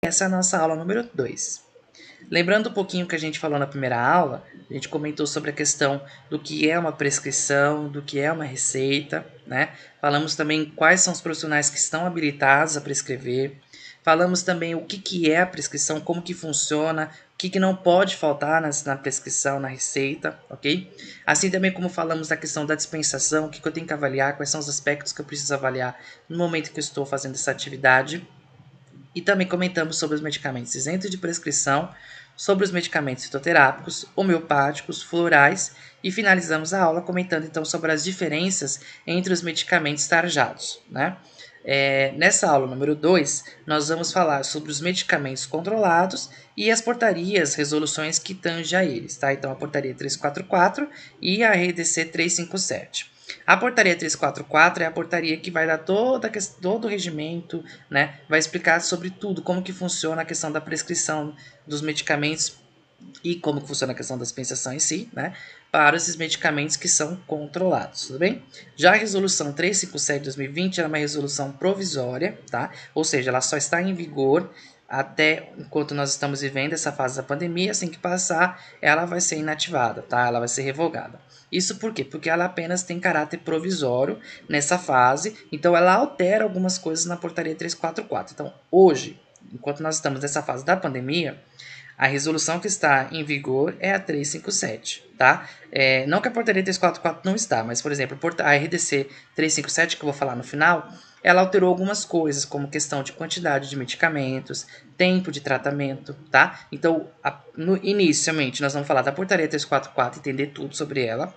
Essa é a nossa aula número 2. Lembrando um pouquinho que a gente falou na primeira aula, a gente comentou sobre a questão do que é uma prescrição, do que é uma receita, né? Falamos também quais são os profissionais que estão habilitados a prescrever. Falamos também o que é a prescrição, como que funciona, o que não pode faltar na prescrição, na receita, ok? Assim também como falamos da questão da dispensação, o que eu tenho que avaliar, quais são os aspectos que eu preciso avaliar no momento que eu estou fazendo essa atividade. E também comentamos sobre os medicamentos isentos de prescrição, sobre os medicamentos fitoterápicos, homeopáticos, florais e finalizamos a aula comentando então sobre as diferenças entre os medicamentos tarjados, né? Nessa aula número 2, nós vamos falar sobre os medicamentos controlados e as portarias, resoluções que tangem a eles, tá? Então, a portaria 344 e a RDC 357. A portaria 344 é a portaria que vai dar todo o regimento, né? Vai explicar sobre tudo, como que funciona a questão da prescrição dos medicamentos e como que funciona a questão da dispensação em si, né? Para esses medicamentos que são controlados, tudo bem? Já a resolução 357 de 2020 é uma resolução provisória, tá? Ou seja, ela só está em vigor até enquanto nós estamos vivendo essa fase da pandemia. Assim que passar, ela vai ser inativada, tá? Ela vai ser revogada. Isso por quê? Porque ela apenas tem caráter provisório nessa fase, então ela altera algumas coisas na portaria 344. Então, hoje, enquanto nós estamos nessa fase da pandemia, a resolução que está em vigor é a 357, tá? Não que a portaria 344 não está, mas, por exemplo, a RDC 357, que eu vou falar no final, ela alterou algumas coisas, como questão de quantidade de medicamentos, tempo de tratamento, tá? Então, inicialmente, nós vamos falar da portaria 344, entender tudo sobre ela,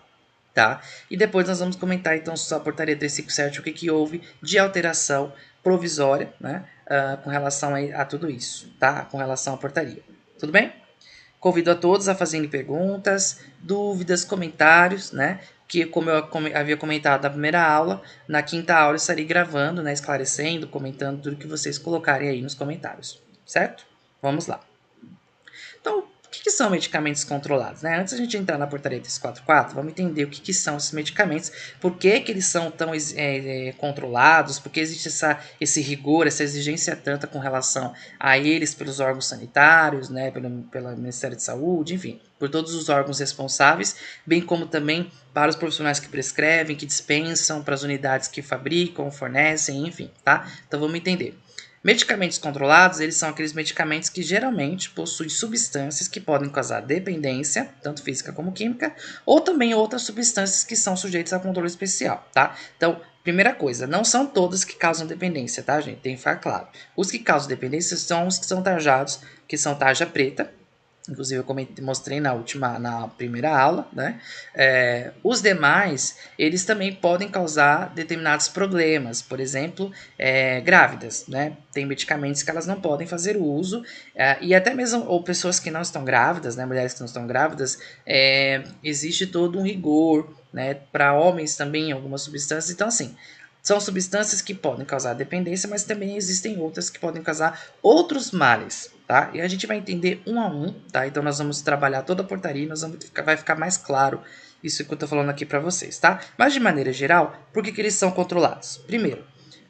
tá? E depois nós vamos comentar, então, sobre a portaria 357, o que houve de alteração provisória, né? Com relação a tudo isso, tá? Com relação à portaria. Tudo bem? Convido a todos a fazerem perguntas, dúvidas, comentários, né? Que, como eu havia comentado na primeira aula, na quinta aula eu estarei gravando, né? Esclarecendo, comentando tudo que vocês colocarem aí nos comentários, certo? Vamos lá. Então, o que são medicamentos controlados? Né? Antes da gente entrar na portaria 344, vamos entender o que são esses medicamentos, por que eles são tão controlados, por que existe esse rigor, essa exigência tanta com relação a eles pelos órgãos sanitários, né, pelo Ministério de Saúde, enfim, por todos os órgãos responsáveis, bem como também para os profissionais que prescrevem, que dispensam, para as unidades que fabricam, fornecem, enfim, tá? Então vamos entender. Medicamentos controlados, eles são aqueles medicamentos que geralmente possuem substâncias que podem causar dependência, tanto física como química, ou também outras substâncias que são sujeitas a controle especial, tá? Então, primeira coisa, não são todos que causam dependência, tá, gente? Tem que ficar claro. Os que causam dependência são os que são tarjados, que são tarja preta. Inclusive eu mostrei na primeira aula, né? Os demais, eles também podem causar determinados problemas, por exemplo, grávidas, né? Tem medicamentos que elas não podem fazer uso, e até mesmo, ou pessoas que não estão grávidas, né? Mulheres que não estão grávidas, existe todo um rigor, né? Para homens também, algumas substâncias, então assim, são substâncias que podem causar dependência, mas também existem outras que podem causar outros males, tá? E a gente vai entender um a um, tá? Então nós vamos trabalhar toda a portaria e vai ficar mais claro isso que eu tô falando aqui para vocês, tá? Mas de maneira geral, por que eles são controlados? Primeiro,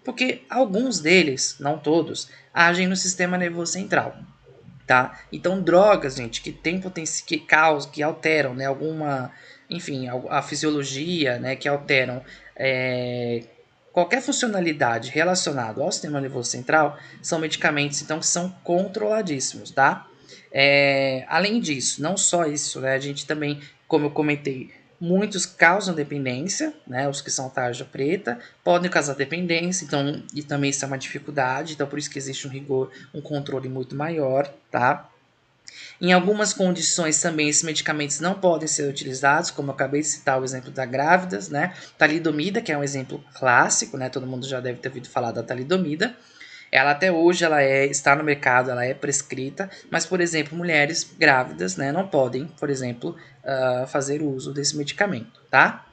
porque alguns deles, não todos, agem no sistema nervoso central, tá? Então drogas, gente, que tem potência, que causam, que alteram, né, alguma, enfim, a fisiologia, né, que alteram qualquer funcionalidade relacionada ao sistema nervoso central, são medicamentos, então, que são controladíssimos, tá? Além disso, não só isso, né, a gente também, como eu comentei, muitos causam dependência, né, os que são tarja preta, podem causar dependência, então, e também isso é uma dificuldade, então por isso que existe um rigor, um controle muito maior, tá? Em algumas condições também esses medicamentos não podem ser utilizados, como eu acabei de citar o exemplo da grávidas, né? Talidomida, que é um exemplo clássico, né? Todo mundo já deve ter ouvido falar da talidomida. Ela até hoje está no mercado, ela é prescrita, mas, por exemplo, mulheres grávidas, né, não podem, por exemplo, fazer uso desse medicamento, tá?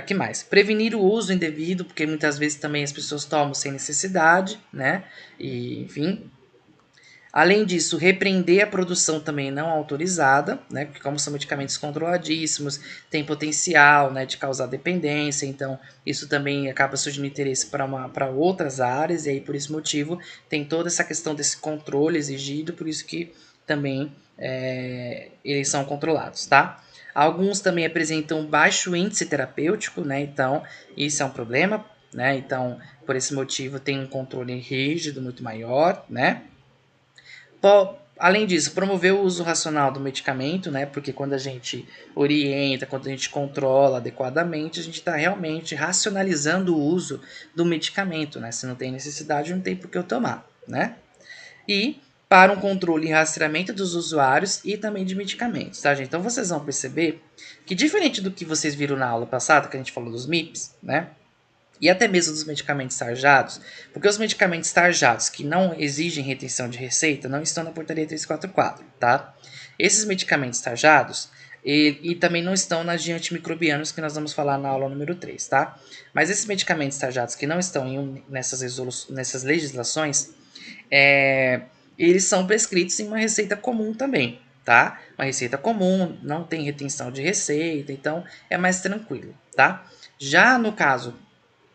Que mais? Prevenir o uso indevido, porque muitas vezes também as pessoas tomam sem necessidade, né? E, enfim, Além disso, repreender a produção também não autorizada, né? Porque como são medicamentos controladíssimos, tem potencial, né, de causar dependência, então isso também acaba surgindo interesse para outras áreas, e aí por esse motivo tem toda essa questão desse controle exigido, por isso que também eles são controlados, tá? Alguns também apresentam baixo índice terapêutico, né? Então isso é um problema, né? Então por esse motivo tem um controle rígido muito maior, né? Além disso, promover o uso racional do medicamento, né? Porque quando a gente orienta, quando a gente controla adequadamente, a gente está realmente racionalizando o uso do medicamento, né? Se não tem necessidade, não tem por que eu tomar, né? E para um controle e rastreamento dos usuários e também de medicamentos, tá, gente? Então vocês vão perceber que diferente do que vocês viram na aula passada, que a gente falou dos MIPs, né? E até mesmo dos medicamentos tarjados, porque os medicamentos tarjados que não exigem retenção de receita não estão na portaria 344, tá? Esses medicamentos tarjados e também não estão nas de antimicrobianos que nós vamos falar na aula número 3, tá? Mas esses medicamentos tarjados que não estão nessas legislações, eles são prescritos em uma receita comum também, tá? Uma receita comum, não tem retenção de receita, então é mais tranquilo, tá? Já no caso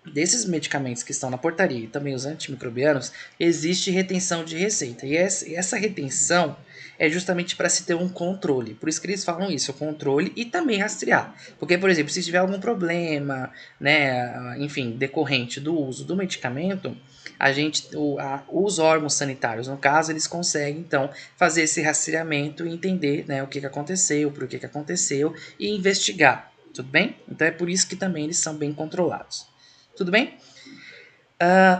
desses medicamentos que estão na portaria e também os antimicrobianos, existe retenção de receita. E essa retenção é justamente para se ter um controle. Por isso que eles falam isso, o controle e também rastrear. Porque, por exemplo, se tiver algum problema, né, enfim, decorrente do uso do medicamento, os órgãos sanitários, no caso, eles conseguem, então, fazer esse rastreamento e entender, né, o que aconteceu, por que aconteceu e investigar. Tudo bem? Então é por isso que também eles são bem controlados. Tudo bem?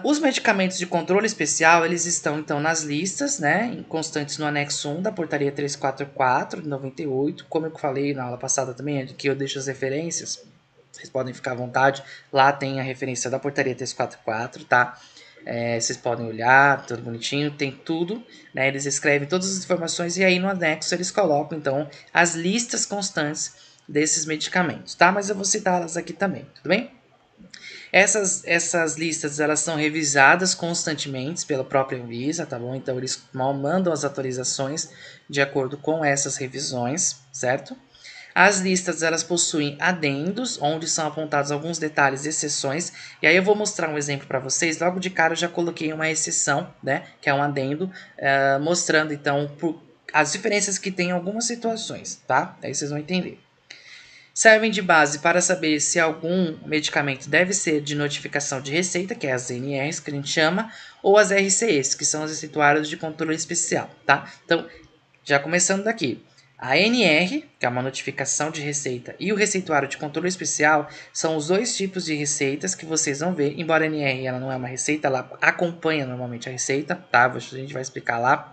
Os medicamentos de controle especial, eles estão então nas listas, né, constantes no anexo 1 da portaria 344 de 98, como eu falei na aula passada também, aqui eu deixo as referências, vocês podem ficar à vontade, lá tem a referência da portaria 344, tá? Vocês podem olhar, tudo bonitinho, tem tudo, né, eles escrevem todas as informações e aí no anexo eles colocam então as listas constantes desses medicamentos, tá? Mas eu vou citá-las aqui também, tudo bem? Essas listas elas são revisadas constantemente pela própria Anvisa, tá bom? Então eles mandam as atualizações de acordo com essas revisões, certo? As listas elas possuem adendos, onde são apontados alguns detalhes e exceções. E aí eu vou mostrar um exemplo para vocês. Logo de cara eu já coloquei uma exceção, né? Que é um adendo, mostrando então as diferenças que tem em algumas situações, tá? Aí vocês vão entender. Servem de base para saber se algum medicamento deve ser de notificação de receita, que é as NRs que a gente chama, ou as RCEs, que são as receituários de controle especial, tá? Então, já começando daqui. A NR, que é uma notificação de receita, e o receituário de controle especial são os dois tipos de receitas que vocês vão ver. Embora a NR ela não é uma receita, ela acompanha normalmente a receita, tá? A gente vai explicar lá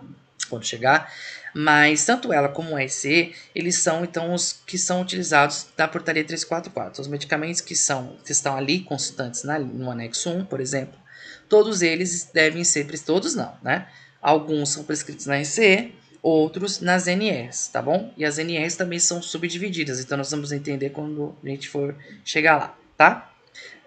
quando chegar. Mas tanto ela como o RCE, eles são então os que são utilizados da portaria 344. Os medicamentos que estão ali constantes no anexo 1, por exemplo, todos eles devem ser, todos não, né? Alguns são prescritos na RCE, outros nas NRs, tá bom? E as NRs também são subdivididas, então nós vamos entender quando a gente for chegar lá, tá?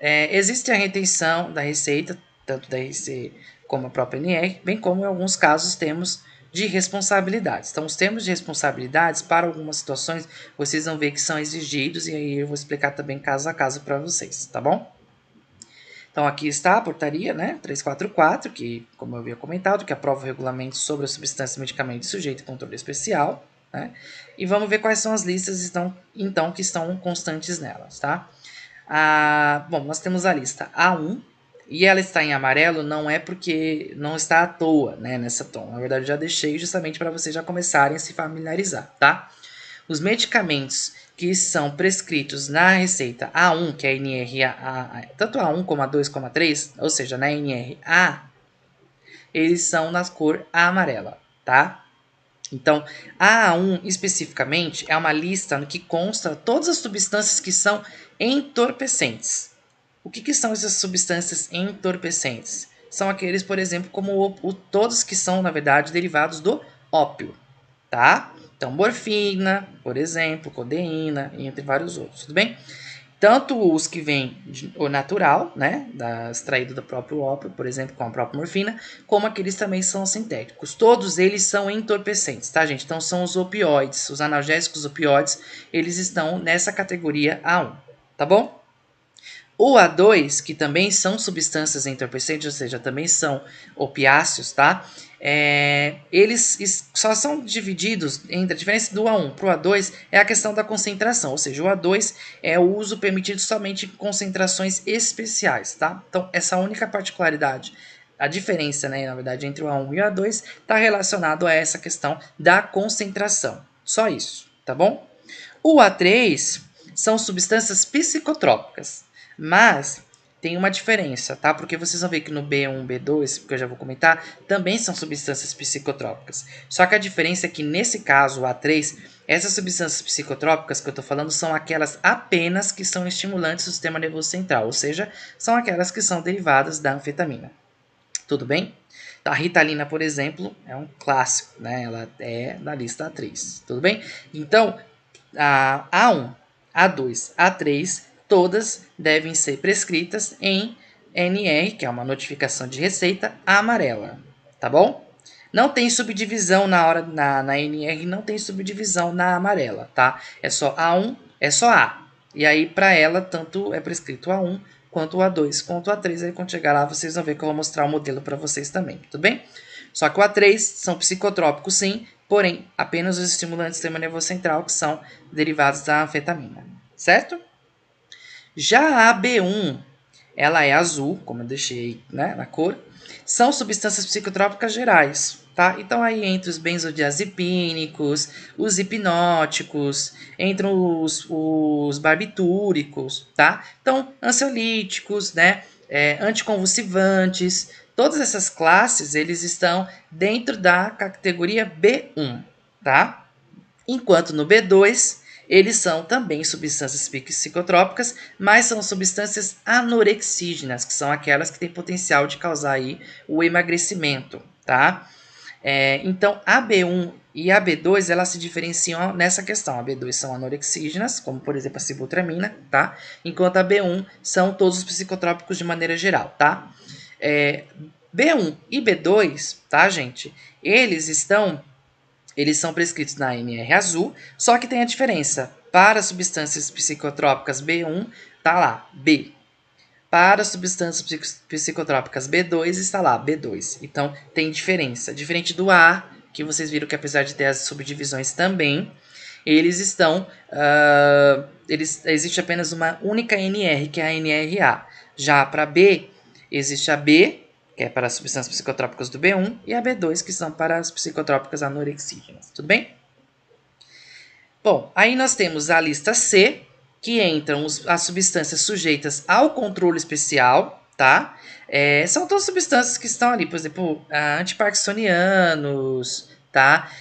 Existe a retenção da receita, tanto da RCE como a própria NR, bem como em alguns casos temos de responsabilidades. Então, os termos de responsabilidades, para algumas situações, vocês vão ver que são exigidos, e aí eu vou explicar também caso a caso para vocês, tá bom? Então, aqui está a portaria, né, 344, que, como eu havia comentado, que aprova o regulamento sobre a substância e medicamento sujeito a controle especial, né? E vamos ver quais são as listas então que estão constantes nelas, tá? Bom, nós temos a lista A1, e ela está em amarelo não é porque não está à toa, né, nessa tom. Na verdade, eu já deixei justamente para vocês já começarem a se familiarizar, tá? Os medicamentos que são prescritos na receita A1, que é a NRA, tanto A1 como A2 como A3, ou seja, na NRA, eles são na cor amarela, tá? Então, a A1 especificamente é uma lista no que consta todas as substâncias que são entorpecentes. O que são essas substâncias entorpecentes? São aqueles, por exemplo, como todos que são, na verdade, derivados do ópio, tá? Então, morfina, por exemplo, codeína, entre vários outros, tudo bem? Tanto os que vêm o natural, né, extraído do próprio ópio, por exemplo, com a própria morfina, como aqueles também são sintéticos. Todos eles são entorpecentes, tá, gente? Então são os opioides, os analgésicos opioides, eles estão nessa categoria A1, tá bom? O A2, que também são substâncias entorpecentes, ou seja, também são opiáceos, tá? Eles só são divididos entre a diferença do A1 para o A2 é a questão da concentração, ou seja, o A2 é o uso permitido somente em concentrações especiais, tá? Então, essa única particularidade, a diferença, né, na verdade, entre o A1 e o A2 está relacionado a essa questão da concentração. Só isso, tá bom? O A3 são substâncias psicotrópicas, mas tem uma diferença, tá? Porque vocês vão ver que no B1, B2, que eu já vou comentar, também são substâncias psicotrópicas. Só que a diferença é que nesse caso, o A3, essas substâncias psicotrópicas que eu estou falando são aquelas apenas que são estimulantes do sistema nervoso central, ou seja, são aquelas que são derivadas da anfetamina. Tudo bem? A Ritalina, por exemplo, é um clássico, né? Ela é da lista A3, tudo bem? Então, a A1, A2, A3, todas devem ser prescritas em NR, que é uma notificação de receita amarela, tá bom? Não tem subdivisão na NR, não tem subdivisão na amarela, tá? É só A1, é só A. E aí, para ela, tanto é prescrito A1 quanto o A2, quanto o A3. Aí, quando chegar lá, vocês vão ver que eu vou mostrar o modelo para vocês também, tudo bem? Só que o A3 são psicotrópicos, sim, porém, apenas os estimulantes do sistema nervoso central que são derivados da anfetamina, certo? Já a B1, ela é azul, como eu deixei, né, na cor, são substâncias psicotrópicas gerais, tá? Então aí entre os benzodiazepínicos, os hipnóticos, entram os barbitúricos, tá? Então, ansiolíticos, né, anticonvulsivantes, todas essas classes, eles estão dentro da categoria B1, tá? Enquanto no B2, eles são também substâncias psicotrópicas, mas são substâncias anorexígenas, que são aquelas que têm potencial de causar aí o emagrecimento, tá? Então, a B1 e a B2, elas se diferenciam nessa questão. A B2 são anorexígenas, como por exemplo a sibutramina, tá? Enquanto a B1 são todos os psicotrópicos de maneira geral, tá? B1 e B2, tá, gente? Eles são prescritos na NR azul, só que tem a diferença. Para substâncias psicotrópicas B1, tá lá, B. Para substâncias psicotrópicas B2, está lá, B2. Então, tem diferença. Diferente do A, que vocês viram que apesar de ter as subdivisões também, eles estão... existe apenas uma única NR, que é a NRA. Já para B, existe a B, que é para as substâncias psicotrópicas do B1, e a B2, que são para as psicotrópicas anorexígenas. Tudo bem? Bom, aí nós temos a lista C, que entram as substâncias sujeitas ao controle especial, tá? São todas substâncias que estão ali, por exemplo, antiparkinsonianos, tá?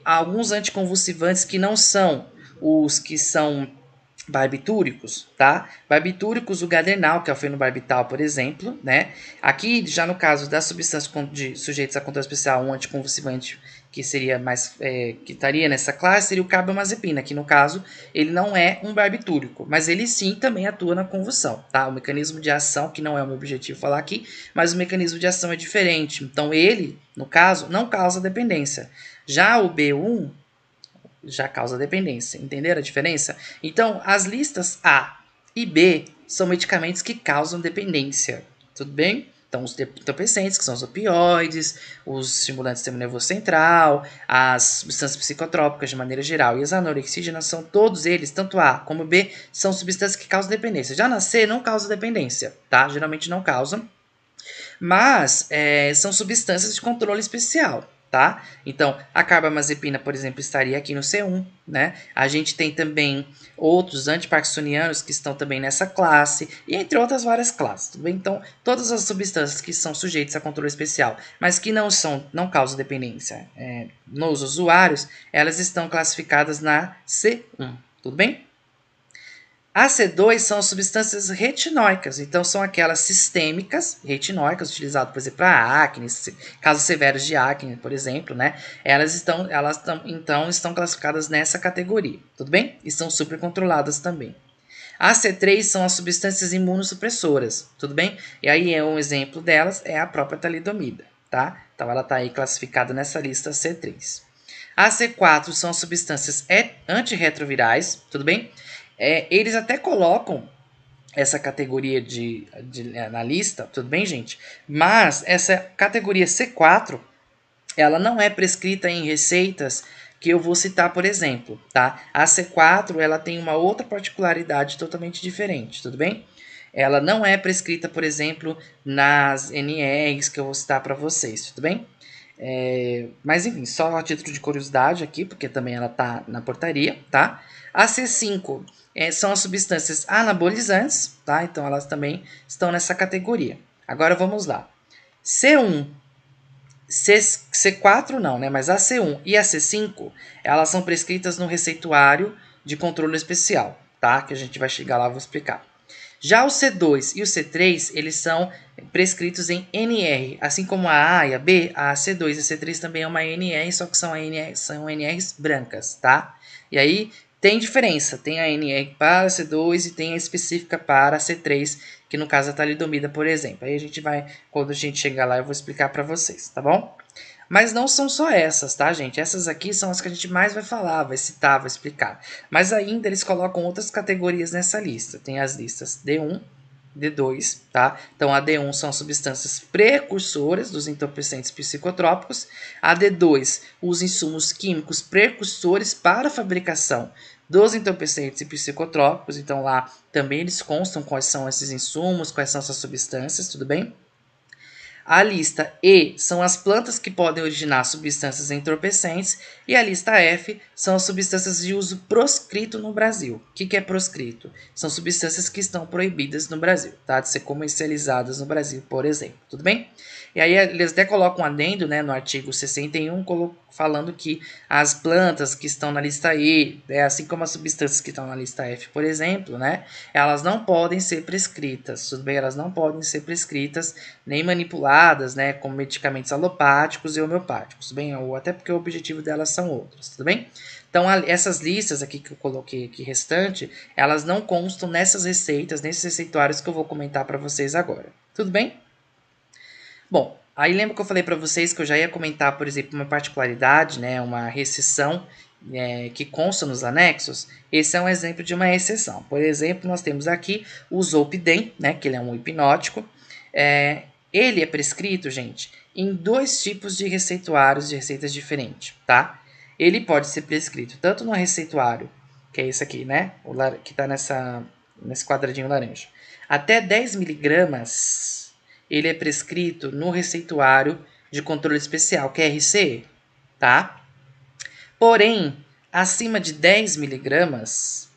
Alguns anticonvulsivantes que não são os que são barbitúricos, tá? Barbitúricos, o Gadernal, que é o fenobarbital, por exemplo, né? Aqui, já no caso das substâncias sujeitas a controle especial, um anticonvulsivante que seria mais que estaria nessa classe seria o carbamazepina, que no caso ele não é um barbitúrico, mas ele sim também atua na convulsão, tá? O mecanismo de ação, que não é o meu objetivo falar aqui, mas o mecanismo de ação é diferente. Então ele, no caso, não causa dependência. Já o B1 já causa dependência. Entenderam a diferença? Então, as listas A e B são medicamentos que causam dependência. Tudo bem? Então, os entorpecentes, que são os opioides, os estimulantes do sistema nervoso central, as substâncias psicotrópicas de maneira geral e as anorexígenas são todos eles, tanto A como B, são substâncias que causam dependência. Já na C não causa dependência, tá? Geralmente não causam. Mas são substâncias de controle especial, tá? Então, a carbamazepina, por exemplo, estaria aqui no C1, né? A gente tem também outros antiparkinsonianos que estão também nessa classe, e entre outras várias classes, tudo bem? Então, todas as substâncias que são sujeitas a controle especial, mas que não causam dependência nos usuários, elas estão classificadas na C1, tudo bem? A C2 são substâncias retinóicas, então são aquelas sistêmicas retinóicas utilizadas, por exemplo, para acne, casos severos de acne, por exemplo, né? Elas estão classificadas nessa categoria, tudo bem? E são super controladas também. A C3 são as substâncias imunossupressoras, tudo bem? E aí um exemplo delas é a própria talidomida, tá? Então ela está aí classificada nessa lista C3. A C4 são substâncias antirretrovirais, tudo bem? Eles até colocam essa categoria na lista, tudo bem, gente? Mas essa categoria C4, ela não é prescrita em receitas que eu vou citar, por exemplo, tá? A C4, ela tem uma outra particularidade totalmente diferente, tudo bem? Ela não é prescrita, por exemplo, nas NRs que eu vou citar para vocês, tudo bem? Mas enfim, só a título de curiosidade aqui, porque também ela está na portaria, tá? A C5 são as substâncias anabolizantes, tá? Então elas também estão nessa categoria. Agora vamos lá. C1, C4 não, né? Mas a C1 e a C5, elas são prescritas no receituário de controle especial, tá? Que a gente vai chegar lá e vou explicar. Já o C2 e o C3, eles são prescritos em NR, assim como a A e a B, a C2 e a C3 também é uma NR, só que são NRs brancas, tá? E aí tem diferença, tem a NR para a C2 e tem a específica para a C3, que no caso é a talidomida, por exemplo. Aí a gente vai, quando a gente chegar lá, eu vou explicar para vocês, tá bom? Mas não são só essas, tá, gente? Essas aqui são as que a gente mais vai falar, vai citar, vai explicar. Mas ainda eles colocam outras categorias nessa lista. Tem as listas D1, D2, tá? Então a D1 são substâncias precursoras dos entorpecentes psicotrópicos. A D2, os insumos químicos precursores para a fabricação dos entorpecentes e psicotrópicos. Então lá também eles constam quais são esses insumos, quais são essas substâncias, tudo bem? A lista E são as plantas que podem originar substâncias entorpecentes e a lista F são as substâncias de uso proscrito no Brasil. O que é proscrito? São substâncias que estão proibidas no Brasil, tá? De ser comercializadas no Brasil, por exemplo. Tudo bem? E aí eles até colocam um adendo, né, no artigo 61, falando que as plantas que estão na lista E, assim como as substâncias que estão na lista F, por exemplo, né, elas não podem ser prescritas, tudo bem? Elas não podem ser prescritas nem manipuladas, né, como medicamentos alopáticos e homeopáticos, tudo bem? Ou até porque o objetivo delas são outros, tudo bem? Então, essas listas aqui que eu coloquei aqui restante, elas não constam nessas receitas, nesses receituários que eu vou comentar para vocês agora. Tudo bem? Bom, aí lembra que eu falei para vocês que eu já ia comentar, por exemplo, uma particularidade, né, uma restrição que consta nos anexos? Esse é um exemplo de uma exceção. Por exemplo, nós temos aqui o Zolpidem, né, que ele é um hipnótico. Ele é prescrito, gente, em dois tipos de receituários de receitas diferentes, tá? Ele pode ser prescrito tanto no receituário, que é esse aqui, né, que está nesse quadradinho laranja, até 10 miligramas. Ele é prescrito no receituário de controle especial, que é RCE, tá? Porém, acima de 10 miligramas,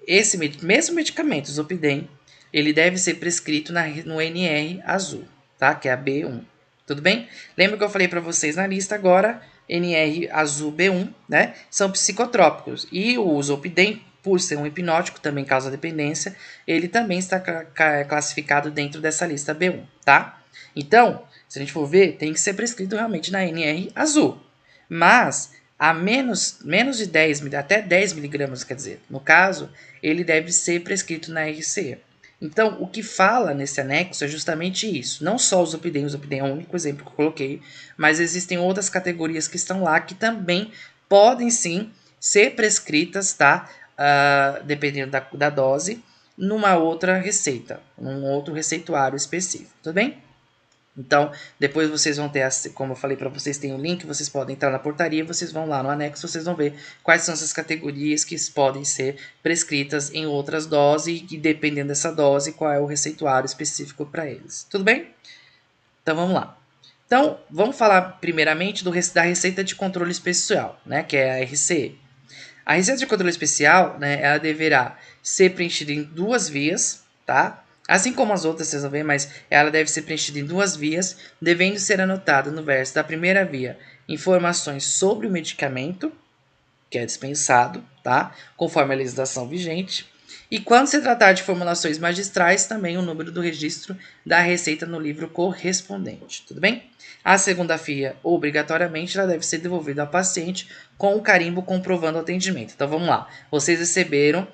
esse mesmo medicamento, o Zolpidem, ele deve ser prescrito no NR azul, tá? Que é a B1. Tudo bem? Lembra que eu falei para vocês na lista agora, NR azul B1, né? São psicotrópicos. E o Zolpidem, por ser um hipnótico, também causa dependência, ele também está classificado dentro dessa lista B1, tá? Então, se a gente for ver, tem que ser prescrito realmente na NR azul. Mas, a menos de 10, até 10 miligramas, quer dizer, no caso, ele deve ser prescrito na RCE. Então, o que fala nesse anexo é justamente isso. Não só o Zolpidem é o único exemplo que eu coloquei, mas existem outras categorias que estão lá que também podem sim ser prescritas, tá? Dependendo da dose, numa outra receita, num outro receituário específico, tudo bem? Então, depois vocês vão ter, como eu falei para vocês, tem um link, vocês podem entrar na portaria, vocês vão lá no anexo, vocês vão ver quais são essas categorias que podem ser prescritas em outras doses e dependendo dessa dose, qual é o receituário específico para eles. Tudo bem? Então, vamos lá. Então, vamos falar primeiramente da receita de controle especial, né, que é a RCE. A receita de controle especial, né, ela deverá ser preenchida em duas vias, tá? Assim como as outras, vocês vão ver, mas ela deve ser preenchida em duas vias, devendo ser anotada no verso da primeira via informações sobre o medicamento, que é dispensado, tá? Conforme a legislação vigente. E quando se tratar de formulações magistrais, também o número do registro da receita no livro correspondente, tudo bem? A segunda via, obrigatoriamente, ela deve ser devolvida ao paciente com o carimbo comprovando o atendimento. Então, vamos lá. Vocês receberam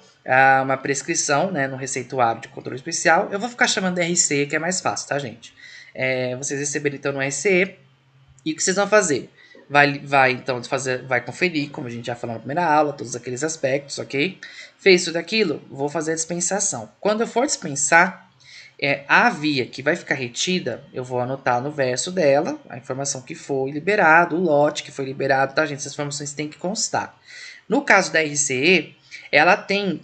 uma prescrição, né, no receituário de controle especial. Eu vou ficar chamando de RCE, que é mais fácil, tá, gente? Vocês receberem então no RCE, e o que vocês vão fazer? Vai conferir, como a gente já falou na primeira aula, todos aqueles aspectos, ok? Fez tudo aquilo, vou fazer a dispensação. Quando eu for dispensar, a via que vai ficar retida, eu vou anotar no verso dela a informação que foi liberado, o lote que foi liberado, tá, gente? Essas informações têm que constar. No caso da RCE, ela tem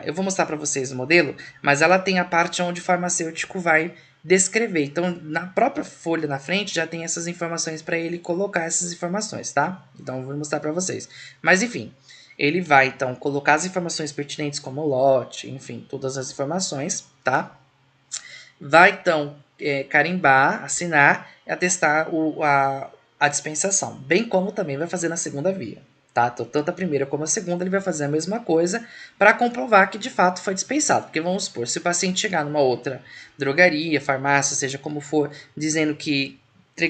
eu vou mostrar para vocês o modelo, mas ela tem a parte onde o farmacêutico vai descrever. Então, na própria folha na frente já tem essas informações para ele colocar essas informações, tá? Então, eu vou mostrar para vocês. Mas, enfim, ele vai, então, colocar as informações pertinentes como o lote, enfim, todas as informações, tá? Vai, então, carimbar, assinar e atestar a dispensação, bem como também vai fazer na segunda via. Tá? Então, tanto a primeira como a segunda, ele vai fazer a mesma coisa para comprovar que de fato foi dispensado. Porque vamos supor, se o paciente chegar numa outra drogaria, farmácia, seja como for, dizendo que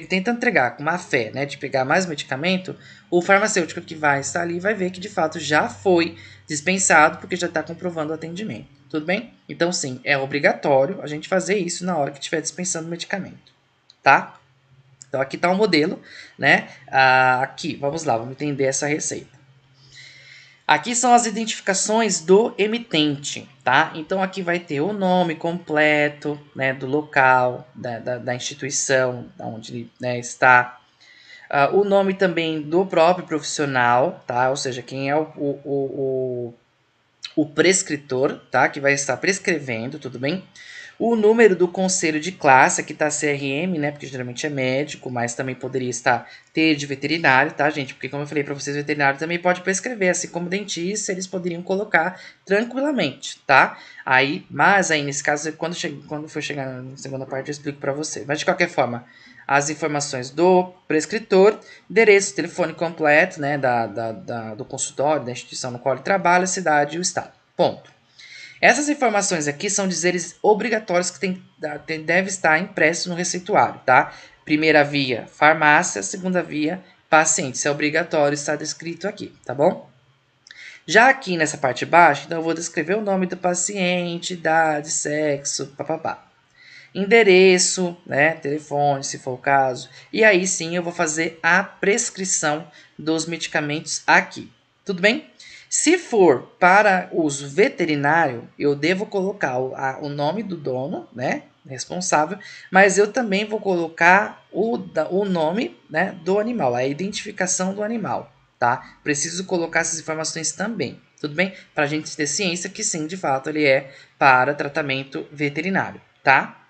tenta entregar com má fé, né, de pegar mais medicamento, o farmacêutico que vai estar ali vai ver que de fato já foi dispensado, porque já está comprovando o atendimento. Tudo bem? Então, sim, é obrigatório a gente fazer isso na hora que estiver dispensando o medicamento. Tá? Então, aqui está o modelo, né? Aqui, vamos lá, vamos entender essa receita. Aqui são as identificações do emitente, tá? Então, aqui vai ter o nome completo, né, do local, da instituição, onde ele, né, está. O nome também do próprio profissional, tá? Ou seja, quem é o prescritor, tá? Que vai estar prescrevendo, tudo bem? O número do conselho de classe, aqui tá CRM, né? Porque geralmente é médico, mas também poderia estar T de veterinário, tá, gente? Porque, como eu falei para vocês, veterinário também pode prescrever, assim como dentista, eles poderiam colocar tranquilamente, tá? Mas aí, nesse caso, quando for chegar na segunda parte, eu explico para você. Mas, de qualquer forma, as informações do prescritor, endereço, telefone completo, né, do consultório, da instituição no qual ele trabalha, cidade e o estado. Ponto. Essas informações aqui são dizeres obrigatórios que deve estar impresso no receituário, tá? Primeira via, farmácia. Segunda via, paciente. Isso é obrigatório, está descrito aqui, tá bom? Já aqui nessa parte de baixo, então eu vou descrever o nome do paciente, idade, sexo, papapá. Endereço, né, telefone, se for o caso. E aí sim eu vou fazer a prescrição dos medicamentos aqui. Tudo bem? Se for para uso veterinário, eu devo colocar o nome do dono, né, responsável, mas eu também vou colocar o nome, né, do animal, a identificação do animal, tá? Preciso colocar essas informações também, tudo bem? Para a gente ter ciência que sim, de fato, ele é para tratamento veterinário, tá?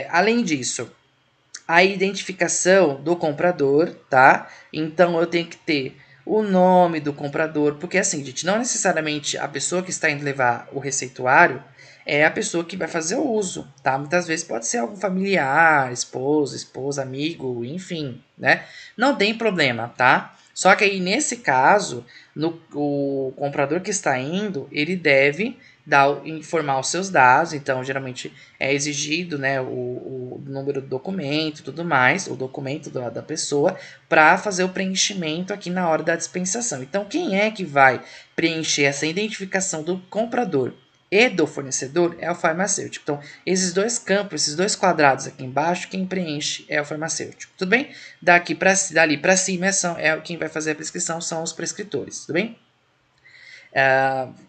Além disso, a identificação do comprador, tá? Então eu tenho que ter o nome do comprador, porque assim, gente, não necessariamente a pessoa que está indo levar o receituário é a pessoa que vai fazer o uso, tá? Muitas vezes pode ser algum familiar, esposa, amigo, enfim, né? Não tem problema, tá? Só que aí nesse caso, o comprador que está indo, ele deve informar os seus dados, então geralmente é exigido, né, o número do documento e tudo mais, o documento da pessoa, para fazer o preenchimento aqui na hora da dispensação. Então, quem é que vai preencher essa identificação do comprador e do fornecedor é o farmacêutico. Então, esses dois campos, esses dois quadrados aqui embaixo, quem preenche é o farmacêutico. Tudo bem? Dali para cima quem vai fazer a prescrição são os prescritores. Tudo bem?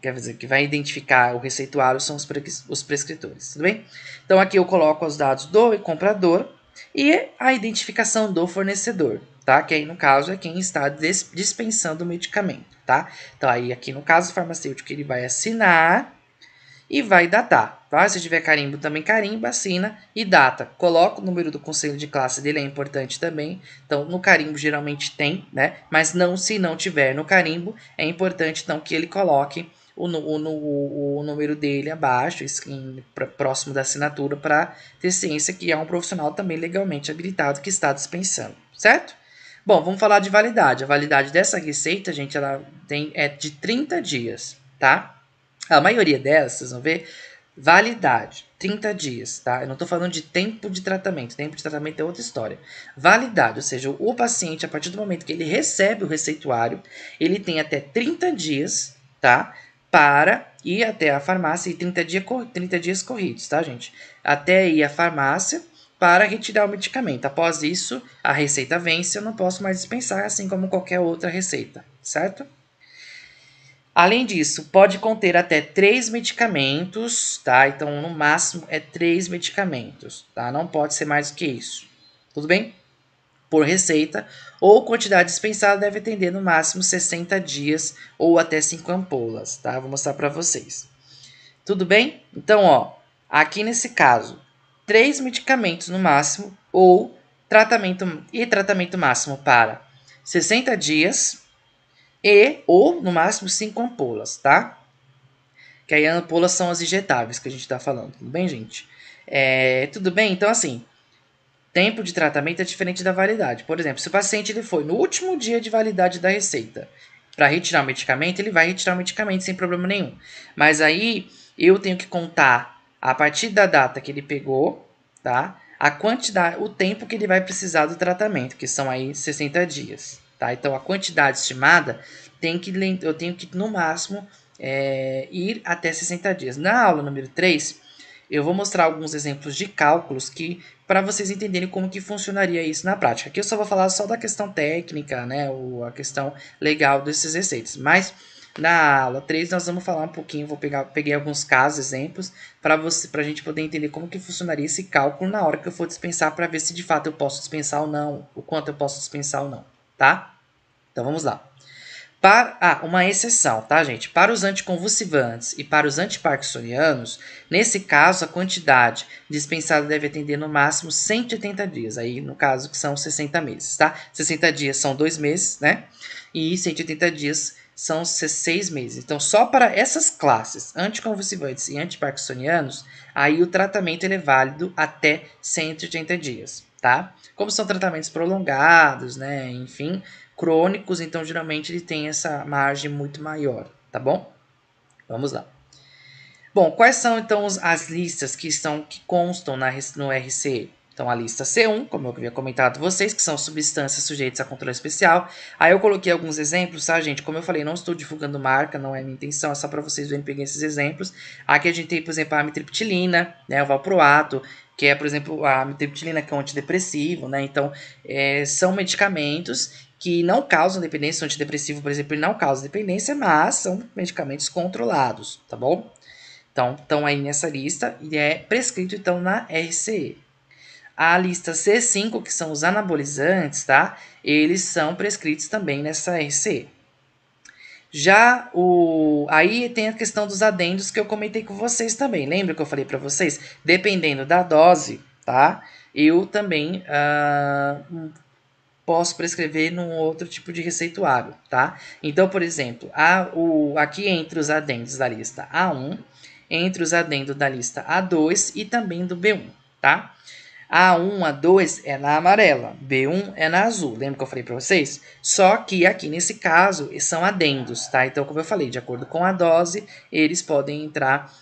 Quer dizer, que vai identificar o receituário são os prescritores, tudo bem? Então aqui eu coloco os dados do comprador e a identificação do fornecedor, tá? Que aí no caso é quem está dispensando o medicamento, tá? Então aí aqui no caso o farmacêutico ele vai assinar e vai datar, tá? Se tiver carimbo também carimba, assina e data. Coloca o número do conselho de classe dele, é importante também. Então, no carimbo geralmente tem, né? Mas não, se não tiver no carimbo, é importante então que ele coloque o número dele abaixo, próximo da assinatura, para ter ciência que é um profissional também legalmente habilitado que está dispensando, certo? Bom, vamos falar de validade. A validade dessa receita, gente, ela é de 30 dias, tá? A maioria delas, vocês vão ver, validade, 30 dias, tá? Eu não estou falando de tempo de tratamento. Tempo de tratamento é outra história. Validade, ou seja, o paciente, a partir do momento que ele recebe o receituário, ele tem até 30 dias, tá? Para ir até a farmácia em 30 dias corridos, tá, gente? Até ir à farmácia para retirar o medicamento. Após isso, a receita vence, eu não posso mais dispensar, assim como qualquer outra receita, certo? Além disso, pode conter até 3 medicamentos, tá? Então, no máximo, é 3 medicamentos, tá? Não pode ser mais do que isso. Tudo bem? Por receita, ou quantidade dispensada deve atender no máximo 60 dias ou até 5 ampolas, tá? Vou mostrar para vocês. Tudo bem? Então, ó, aqui nesse caso, 3 medicamentos no máximo ou tratamento máximo para 60 dias ou no máximo 5 ampolas, tá? Que aí ampolas são as injetáveis que a gente está falando, tudo bem, gente? Tudo bem? Então, assim, tempo de tratamento é diferente da validade. Por exemplo, se o paciente ele foi no último dia de validade da receita para retirar o medicamento, ele vai retirar o medicamento sem problema nenhum. Mas aí eu tenho que contar a partir da data que ele pegou, tá? A quantidade, o tempo que ele vai precisar do tratamento, que são aí 60 dias, tá? Então a quantidade estimada eu tenho que no máximo ir até 60 dias. Na aula número 3, eu vou mostrar alguns exemplos de cálculos que para vocês entenderem como que funcionaria isso na prática. Aqui eu só vou falar só da questão técnica, né, ou a questão legal desses receitas. Na aula 3 nós vamos falar um pouquinho, peguei alguns casos, exemplos, para a gente poder entender como que funcionaria esse cálculo na hora que eu for dispensar, para ver se de fato eu posso dispensar ou não, o quanto eu posso dispensar ou não, tá? Então vamos lá. Uma exceção, tá, gente? Para os anticonvulsivantes e para os antiparkinsonianos, nesse caso, a quantidade dispensada deve atender no máximo 180 dias. Aí, no caso, que são 60 meses, tá? 60 dias são 2 meses, né? E 180 dias são 6 meses. Então, só para essas classes, anticonvulsivantes e antiparkinsonianos, aí o tratamento ele é válido até 180 dias, tá? Como são tratamentos prolongados, né? Enfim, crônicos, então geralmente ele tem essa margem muito maior, tá bom? Vamos lá. Bom, quais são então as listas que constam no RCE? Então, a lista C1, como eu havia comentado com vocês, que são substâncias sujeitas a controle especial. Aí eu coloquei alguns exemplos, tá, gente? Como eu falei, não estou divulgando marca, não é minha intenção, é só para vocês verem, peguei esses exemplos. Aqui a gente tem, por exemplo, a amitriptilina, né, o valproato, que é, por exemplo, a amitriptilina, que é um antidepressivo, né? Então, são medicamentos que não causam dependência. O antidepressivo, por exemplo, ele não causa dependência, mas são medicamentos controlados, tá bom? Então, estão aí nessa lista e é prescrito, então, na RCE. A lista C5, que são os anabolizantes, tá? Eles são prescritos também nessa RCE. Aí tem a questão dos adendos que eu comentei com vocês também. Lembra que eu falei para vocês? Dependendo da dose, tá? Eu também posso prescrever num outro tipo de receituário, tá? Então, por exemplo, aqui entre os adendos da lista A1, entre os adendos da lista A2 e também do B1, tá? A1, A2 é na amarela, B1 é na azul. Lembra que eu falei para vocês? Só que aqui nesse caso são adendos, tá? Então, como eu falei, de acordo com a dose, eles podem entrar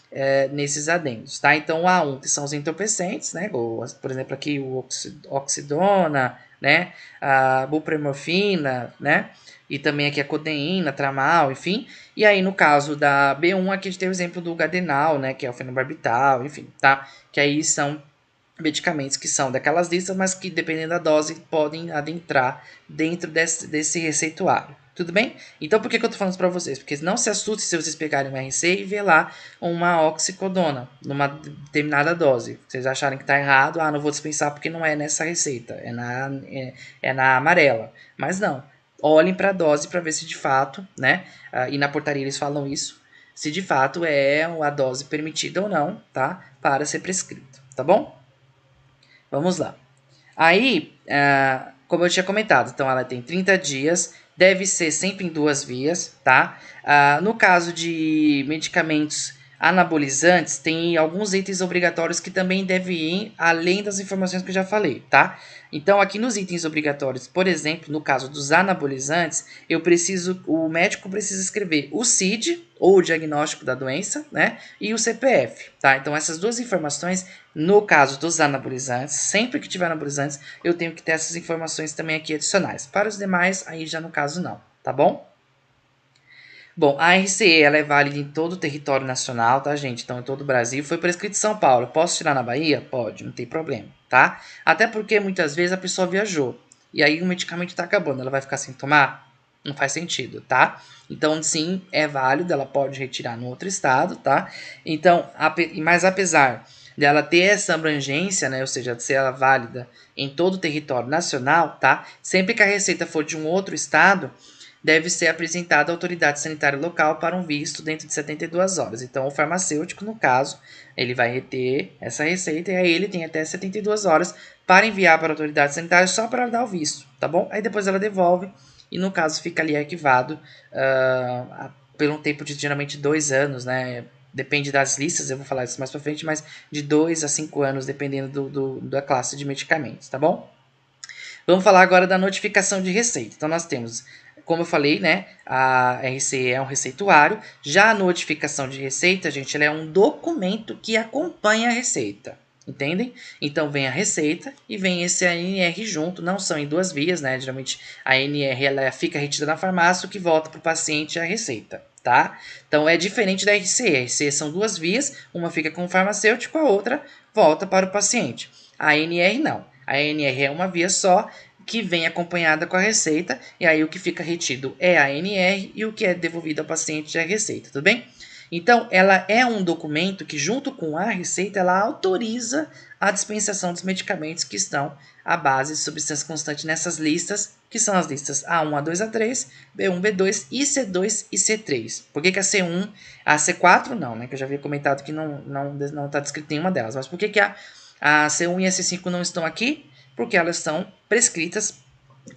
nesses adendos, tá? Então, o A1, que são os entorpecentes, né? Por exemplo, aqui o oxidona, né? A bupremorfina, né? E também aqui a codeína, tramal, enfim. E aí, no caso da B1, aqui a gente tem o exemplo do Gardenal, né? Que é o fenobarbital, enfim, tá? Que aí são medicamentos que são daquelas listas, mas que, dependendo da dose, podem adentrar dentro desse receituário. Tudo bem? Então, por que eu tô falando isso para vocês? Porque não se assustem se vocês pegarem uma RC e ver lá uma oxicodona numa determinada dose. Vocês acharem que tá errado, não vou dispensar porque não é nessa receita, é na amarela. Mas não. Olhem para a dose para ver se de fato, né? E na portaria eles falam isso, se de fato é a dose permitida ou não, tá? Para ser prescrito, tá bom? Vamos lá. Aí, como eu tinha comentado, então ela tem 30 dias, deve ser sempre em 2 vias, tá? No caso de medicamentos anabolizantes, tem alguns itens obrigatórios que também devem ir além das informações que eu já falei, tá? Então, aqui nos itens obrigatórios, por exemplo, no caso dos anabolizantes, o médico precisa escrever o CID, ou o diagnóstico da doença, né? E o CPF, tá? Então, essas duas informações, no caso dos anabolizantes, sempre que tiver anabolizantes, eu tenho que ter essas informações também aqui adicionais. Para os demais, aí já no caso não, tá bom? Bom, a RCE ela é válida em todo o território nacional, tá, gente? Então, em todo o Brasil. Foi prescrito em São Paulo. Posso tirar na Bahia? Pode, não tem problema, tá? Até porque muitas vezes a pessoa viajou e aí o medicamento está acabando. Ela vai ficar sem tomar? Não faz sentido, tá? Então, sim, é válido. Ela pode retirar no outro estado, tá? Então, mas apesar dela ter essa abrangência, né? Ou seja, de ser ela válida em todo o território nacional, tá? Sempre que a receita for de um outro estado, deve ser apresentada à autoridade sanitária local para um visto dentro de 72 horas. Então, o farmacêutico, no caso, ele vai reter essa receita e aí ele tem até 72 horas para enviar para a autoridade sanitária só para dar o visto, tá bom? Aí depois ela devolve e, no caso, fica ali arquivado por um tempo de geralmente 2 anos, né? Depende das listas, eu vou falar isso mais para frente, mas de 2 a 5 anos, dependendo da classe de medicamentos, tá bom? Vamos falar agora da notificação de receita. Então, nós temos, como eu falei, né, a RCE é um receituário. Já a notificação de receita, gente, ela é um documento que acompanha a receita. Entendem? Então, vem a receita e vem esse ANR junto. Não são em duas vias, né? Geralmente, a ANR ela fica retida na farmácia, o que volta para o paciente é a receita. Tá? Então, é diferente da RCE. A RCE são duas vias, uma fica com o farmacêutico, a outra volta para o paciente. A ANR não. A ANR é uma via só que vem acompanhada com a receita, e aí o que fica retido é a ANR e o que é devolvido ao paciente é a receita, tudo bem? Então, ela é um documento que, junto com a receita, ela autoriza a dispensação dos medicamentos que estão à base de substância constante nessas listas, que são as listas A1, A2, A3, B1, B2 e C2 e C3. Por que a C1, a C4 não, né? Que eu já havia comentado que não está descrito em nenhuma delas. Mas por que a C1 e a C5 não estão aqui? Porque elas são prescritas,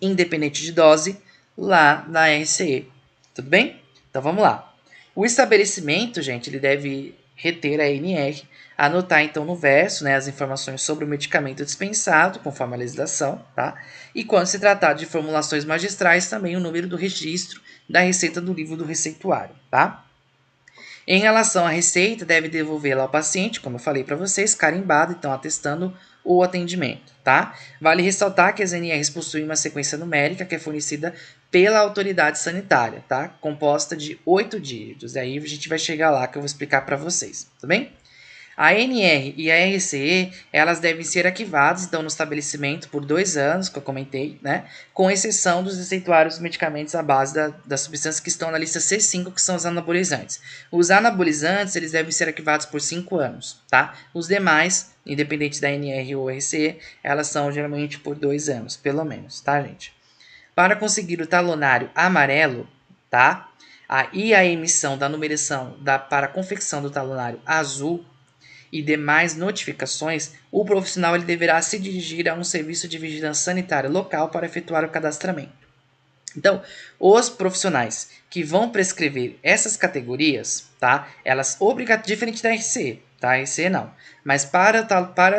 independente de dose, lá na RCE. Tudo bem? Então vamos lá. O estabelecimento, gente, ele deve reter a ANR, anotar então no verso, né, as informações sobre o medicamento dispensado, conforme a legislação, tá? E quando se tratar de formulações magistrais, também o número do registro da receita do livro do receituário, tá? Em relação à receita, deve devolvê-la ao paciente, como eu falei para vocês, carimbado, então atestando o atendimento, tá? Vale ressaltar que as NRs possuem uma sequência numérica que é fornecida pela autoridade sanitária, tá? Composta de 8 dígitos. E aí a gente vai chegar lá que eu vou explicar para vocês, tá bem? A ANR e a RCE, elas devem ser arquivadas, então, no estabelecimento por 2 anos, que eu comentei, né? Com exceção dos receituários dos medicamentos à base das substâncias que estão na lista C5, que são os anabolizantes. Os anabolizantes, eles devem ser arquivados por 5 anos, tá? Os demais, independente da ANR ou RCE, elas são geralmente por 2 anos, pelo menos, tá, gente? Para conseguir o talonário amarelo, tá? E a emissão da numeração para a confecção do talonário azul, e demais notificações, o profissional ele deverá se dirigir a um serviço de vigilância sanitária local para efetuar o cadastramento. Então, os profissionais que vão prescrever essas categorias, tá? Elas diferente da RC, tá? A RC não. Mas para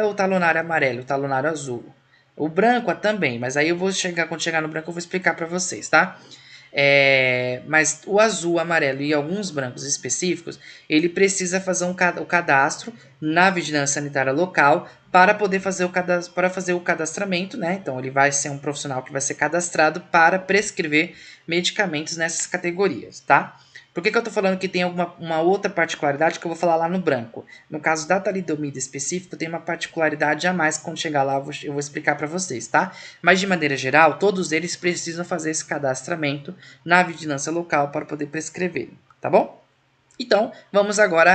o talonário amarelo, o talonário azul, o branco também, mas aí eu vou quando chegar no branco eu vou explicar para vocês, tá? Mas o azul, o amarelo e alguns brancos específicos, ele precisa fazer o cadastro na vigilância sanitária local para poder fazer o cadastramento, né? Então ele vai ser um profissional que vai ser cadastrado para prescrever medicamentos nessas categorias, tá? Por que eu tô falando que tem uma outra particularidade que eu vou falar lá no branco? No caso da talidomida específico, tem uma particularidade a mais que quando chegar lá eu vou explicar para vocês, tá? Mas de maneira geral, todos eles precisam fazer esse cadastramento na vigilância local para poder prescrever, tá bom? Então, vamos agora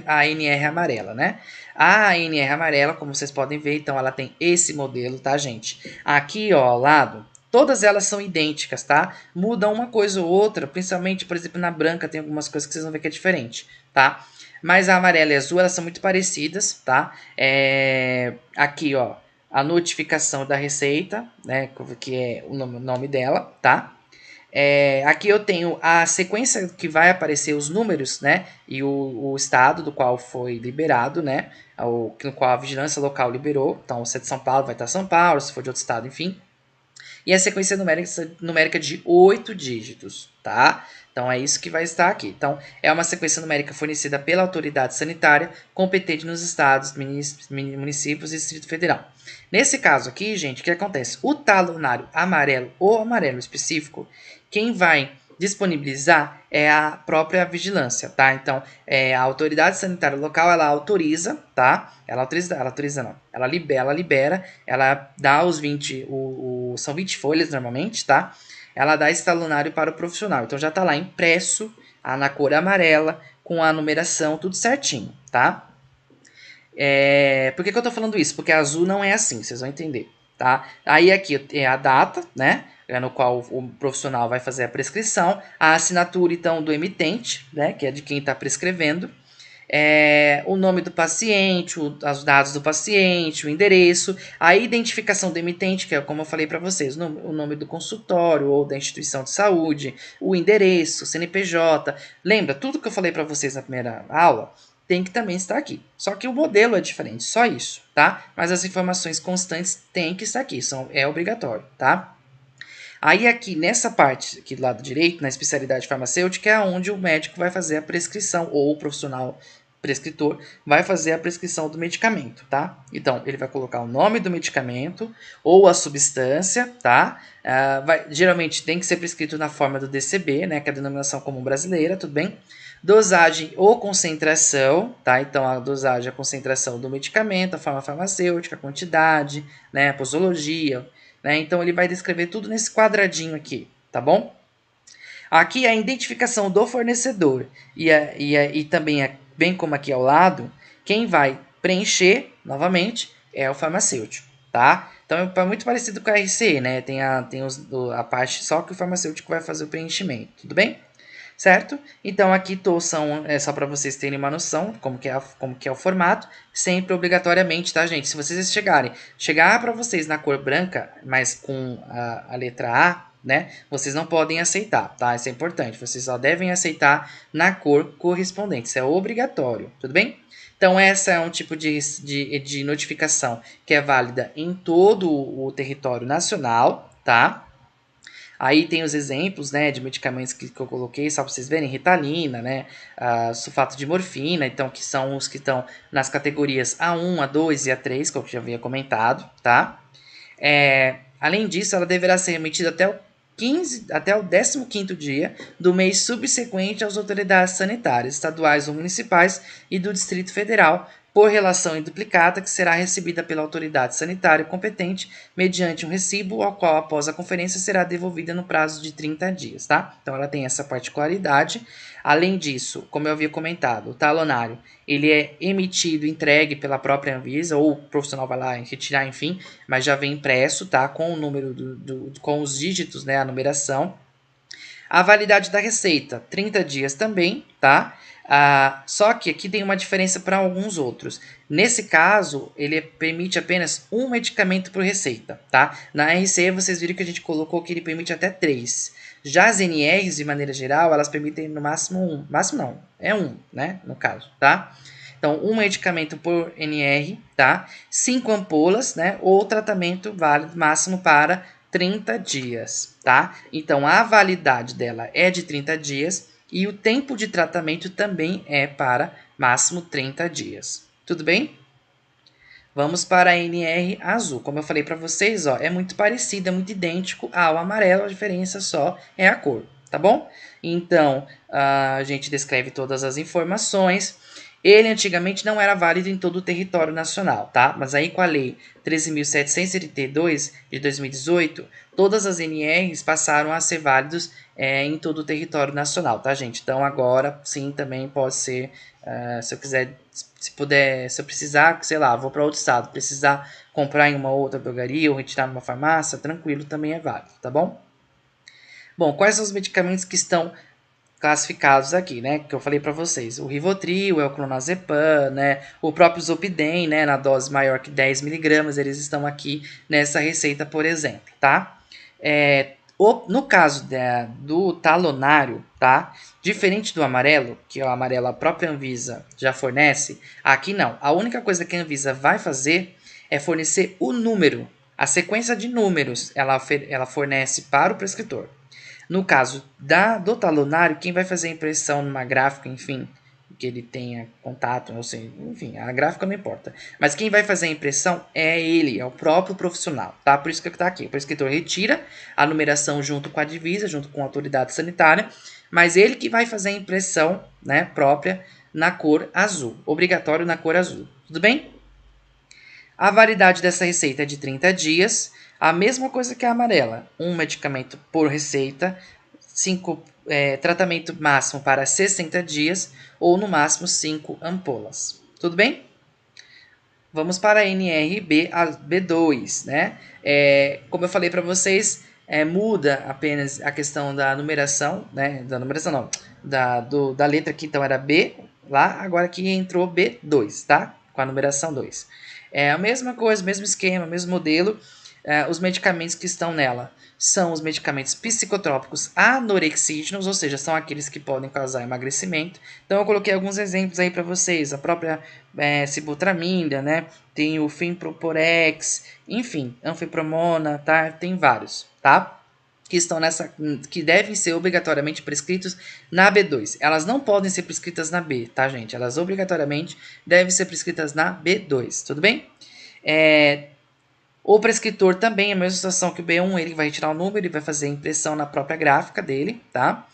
à ANR amarela, né? A ANR amarela, como vocês podem ver, então ela tem esse modelo, tá, gente? Aqui, ó, ao lado, todas elas são idênticas, tá? Muda uma coisa ou outra, principalmente, por exemplo, na branca tem algumas coisas que vocês vão ver que é diferente, tá? Mas a amarela e a azul, elas são muito parecidas, tá? Aqui, ó, a notificação da receita, né? Que é o nome dela, tá? Aqui eu tenho a sequência que vai aparecer os números, né? E o estado do qual foi liberado, né? No qual a vigilância local liberou. Então, se é de São Paulo, vai estar São Paulo, se for de outro estado, enfim. E a sequência numérica de 8 dígitos, tá? Então, é isso que vai estar aqui. Então, é uma sequência numérica fornecida pela autoridade sanitária competente nos estados, municípios e Distrito Federal. Nesse caso aqui, gente, o que acontece? O talonário amarelo ou amarelo específico, quem vai disponibilizar é a própria vigilância, tá? Então, a autoridade sanitária local, ela autoriza, tá? Ela autoriza não. Ela libera, ela dá os 20, são 20 folhas normalmente, tá? Ela dá esse talonário para o profissional. Então, já tá lá impresso, na cor amarela, com a numeração, tudo certinho, tá? Por que eu tô falando isso? Porque azul não é assim, vocês vão entender, tá? Aí aqui é a data, né? No qual o profissional vai fazer a prescrição, a assinatura, então, do emitente, né? Que é de quem está prescrevendo, o nome do paciente, os dados do paciente, o endereço, a identificação do emitente, que é como eu falei para vocês, o nome do consultório ou da instituição de saúde, o endereço, o CNPJ. Lembra, tudo que eu falei para vocês na primeira aula tem que também estar aqui. Só que o modelo é diferente, só isso, tá? Mas as informações constantes têm que estar aqui, é obrigatório, tá? Aí aqui nessa parte aqui do lado direito, na especialidade farmacêutica, é onde o médico vai fazer a prescrição, ou o profissional prescritor vai fazer a prescrição do medicamento, tá? Então, ele vai colocar o nome do medicamento ou a substância, tá? Geralmente tem que ser prescrito na forma do DCB, né? Que é a denominação comum brasileira, tudo bem? Dosagem ou concentração, tá? Então, a dosagem, a concentração do medicamento, a forma farmacêutica, a quantidade, né? A posologia, né? Então, ele vai descrever tudo nesse quadradinho aqui, tá bom? Aqui a identificação do fornecedor e também, bem como aqui ao lado, quem vai preencher, novamente, é o farmacêutico, tá? Então, é muito parecido com a RCE, né? Tem a parte só que o farmacêutico vai fazer o preenchimento, tudo bem? Certo? Então, aqui é só para vocês terem uma noção como que é o formato, sempre obrigatoriamente, tá, gente? Se vocês chegar para vocês na cor branca, mas com a letra A, né? Vocês não podem aceitar, tá? Isso é importante. Vocês só devem aceitar na cor correspondente. Isso é obrigatório, tudo bem? Então, essa é um tipo de notificação que é válida em todo o território nacional, tá? Aí tem os exemplos, né, de medicamentos que eu coloquei, só para vocês verem, Ritalina, né, sulfato de morfina, então, que são os que estão nas categorias A1, A2 e A3, que eu já havia comentado, tá? Além disso, ela deverá ser emitida até o 15º dia do mês subsequente às autoridades sanitárias, estaduais ou municipais e do Distrito Federal, por relação em duplicata, que será recebida pela autoridade sanitária competente mediante um recibo, ao qual, após a conferência, será devolvida no prazo de 30 dias, tá? Então, ela tem essa particularidade. Além disso, como eu havia comentado, o talonário, ele é emitido, entregue pela própria Anvisa, ou o profissional vai lá retirar, enfim, mas já vem impresso, tá? Com o número, com os dígitos, né? A numeração. A validade da receita, 30 dias também, tá? Só que aqui tem uma diferença para alguns outros. Nesse caso, ele permite apenas um medicamento por receita, tá? Na RCE, vocês viram que a gente colocou que ele permite até 3. Já as NRs, de maneira geral, elas permitem no máximo 1. Máximo não, é 1, né? No caso, tá? Então, um medicamento por NR, tá? 5 ampolas, né? Ou tratamento válido máximo para 30 dias, tá? Então, a validade dela é de 30 dias e o tempo de tratamento também é para máximo 30 dias. Tudo bem? Vamos para a NR azul. Como eu falei para vocês, ó, é muito parecido, é muito idêntico ao amarelo, a diferença só é a cor, tá bom? Então, a gente descreve todas as informações. Ele antigamente não era válido em todo o território nacional, tá? Mas aí com a lei 13.732 de 2018, todas as NRs passaram a ser válidos em todo o território nacional, tá, gente? Então agora sim também pode ser, se eu quiser, se eu precisar, sei lá, vou para outro estado, precisar comprar em uma outra drogaria ou retirar numa farmácia, tranquilo, também é válido, tá bom? Bom, quais são os medicamentos que estão classificados aqui, né, que eu falei para vocês? O Rivotril, o clonazepam, né, o próprio Zolpidem, né, na dose maior que 10 miligramas, eles estão aqui nessa receita, por exemplo, tá? No caso do talonário, tá? Diferente do amarelo, que o amarelo a própria Anvisa já fornece, aqui não. A única coisa que a Anvisa vai fazer é fornecer o número, a sequência de números ela fornece para o prescritor. No caso do talonário, quem vai fazer a impressão numa gráfica, enfim, que ele tenha contato, não sei, enfim, a gráfica não importa. Mas quem vai fazer a impressão é ele, é o próprio profissional, tá? Por isso que está aqui. O prescritor retira a numeração junto com a divisa, junto com a autoridade sanitária, mas ele que vai fazer a impressão, né, própria na cor azul, obrigatório na cor azul. Tudo bem? A validade dessa receita é de 30 dias, a mesma coisa que a amarela, um medicamento por receita, tratamento máximo para 60 dias ou no máximo 5 ampolas. Tudo bem? Vamos para a NRB, a B2, né? Como eu falei para vocês, muda apenas a questão da numeração, né? Da numeração não, da letra que então era B lá, agora aqui entrou B2, tá? Com a numeração 2. É a mesma coisa, mesmo esquema, mesmo modelo. Os medicamentos que estão nela são os medicamentos psicotrópicos anorexígenos, ou seja, são aqueles que podem causar emagrecimento. Então eu coloquei alguns exemplos aí para vocês, a própria sibutramina, né? Tem o Finproporex, enfim, anfepromona, tá? Tem vários, tá? Que estão que devem ser obrigatoriamente prescritos na B2. Elas não podem ser prescritas na B, tá, gente? Elas obrigatoriamente devem ser prescritas na B2, tudo bem? O prescritor também é a mesma situação que o B1, ele vai retirar o número, ele vai fazer a impressão na própria gráfica dele, tá?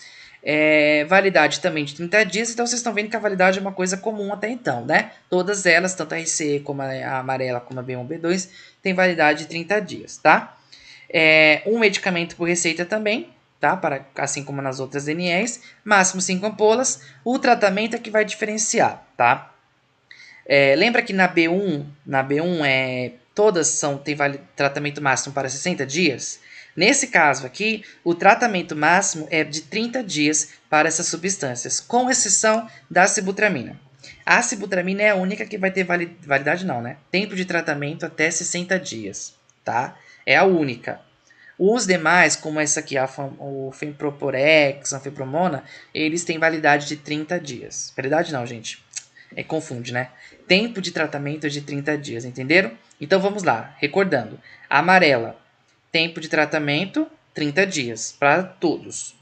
Validade também de 30 dias, então vocês estão vendo que a validade é uma coisa comum até então, né? Todas elas, tanto a RCE como a amarela, como a B1 e B2, tem validade de 30 dias, tá? Um medicamento por receita também, tá? Assim como nas outras NRs, máximo 5 ampolas. O tratamento é que vai diferenciar, tá? Lembra que na B1 todas têm tratamento máximo para 60 dias? Nesse caso aqui, o tratamento máximo é de 30 dias para essas substâncias, com exceção da sibutramina. A sibutramina é a única que vai ter validade não, né? Tempo de tratamento até 60 dias, tá? É a única. Os demais, como essa aqui, o Finproporex, a anfepromona, eles têm validade de 30 dias. Validade não, gente. Confunde, né? Tempo de tratamento de 30 dias, entenderam? Então vamos lá, recordando. A amarela, tempo de tratamento 30 dias para todos.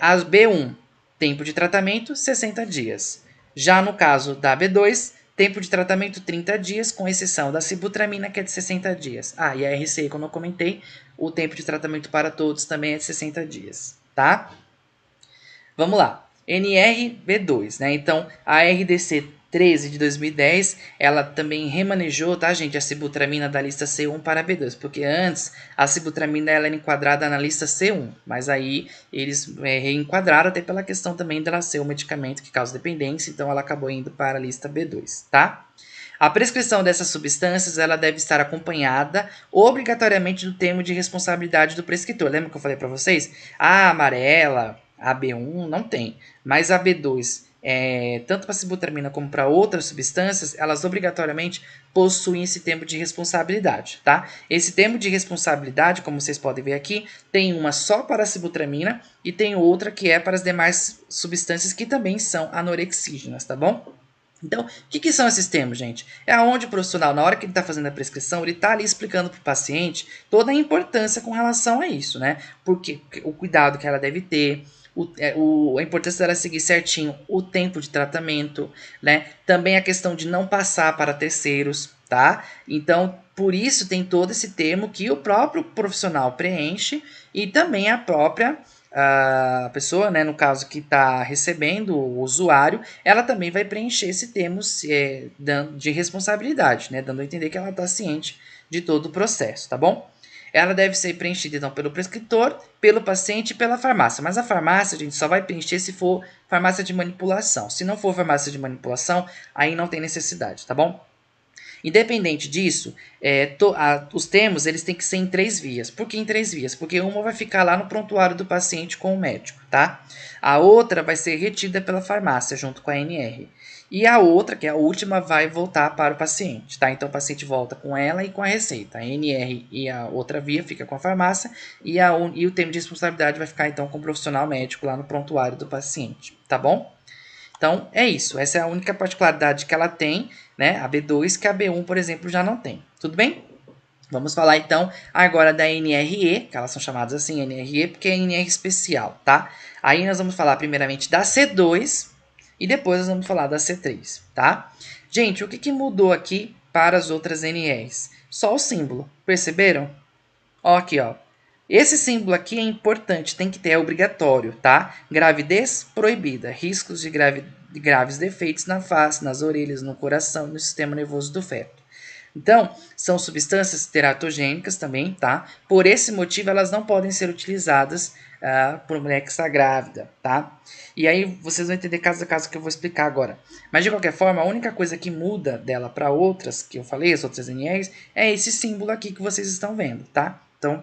As B1, tempo de tratamento 60 dias. Já no caso da B2, tempo de tratamento 30 dias, com exceção da sibutramina, que é de 60 dias. E a RCE, como eu comentei, o tempo de tratamento para todos também é de 60 dias, tá? Vamos lá. NRB2, né? Então, a RDC 13 de 2010, ela também remanejou, tá, gente, a sibutramina da lista C1 para B2, porque antes a sibutramina ela era enquadrada na lista C1, mas aí eles reenquadraram até pela questão também dela ser um medicamento que causa dependência, então ela acabou indo para a lista B2, tá? A prescrição dessas substâncias ela deve estar acompanhada obrigatoriamente do termo de responsabilidade do prescritor. Lembra que eu falei para vocês? A amarela, a B1 não tem, mas a B2, tanto para sibutramina como para outras substâncias, elas obrigatoriamente possuem esse termo de responsabilidade, tá? Esse termo de responsabilidade, como vocês podem ver aqui, tem uma só para a sibutramina e tem outra que é para as demais substâncias que também são anorexígenas, tá bom? Então, o que são esses termos, gente? É onde o profissional, na hora que ele está fazendo a prescrição, ele está ali explicando para o paciente toda a importância com relação a isso, né? Porque o cuidado que ela deve ter, a importância dela seguir certinho o tempo de tratamento, né? Também a questão de não passar para terceiros, tá? Então, por isso tem todo esse termo que o próprio profissional preenche e também a própria pessoa, né, no caso que está recebendo, o usuário, ela também vai preencher esse termo de responsabilidade, né, dando a entender que ela está ciente de todo o processo, tá bom? Ela deve ser preenchida, então, pelo prescritor, pelo paciente e pela farmácia. Mas a farmácia, a gente só vai preencher se for farmácia de manipulação. Se não for farmácia de manipulação, aí não tem necessidade, tá bom? Independente disso, os termos eles têm que ser em 3 vias. Por que em 3 vias? Porque uma vai ficar lá no prontuário do paciente com o médico, tá? A outra vai ser retida pela farmácia junto com a NR. E a outra, que é a última, vai voltar para o paciente, tá? Então o paciente volta com ela e com a receita. A NR e a outra via fica com a farmácia e o termo de responsabilidade vai ficar então com o profissional médico lá no prontuário do paciente, tá bom? Então, é isso. Essa é a única particularidade que ela tem, né? A B2, que a B1, por exemplo, já não tem. Tudo bem? Vamos falar, então, agora da NRE, que elas são chamadas assim, NRE, porque é NR especial, tá? Aí nós vamos falar, primeiramente, da C2 e depois nós vamos falar da C3, tá? Gente, o que mudou aqui para as outras NRs? Só o símbolo, perceberam? Ó, aqui, ó. Esse símbolo aqui é importante, tem que ter, é obrigatório, tá? Gravidez proibida, riscos de graves defeitos na face, nas orelhas, no coração, no sistema nervoso do feto. Então, são substâncias teratogênicas também, tá? Por esse motivo, elas não podem ser utilizadas por mulher que está grávida, tá? E aí, vocês vão entender caso a caso que eu vou explicar agora. Mas, de qualquer forma, a única coisa que muda dela para outras, que eu falei, as outras NRs, é esse símbolo aqui que vocês estão vendo, tá? Então,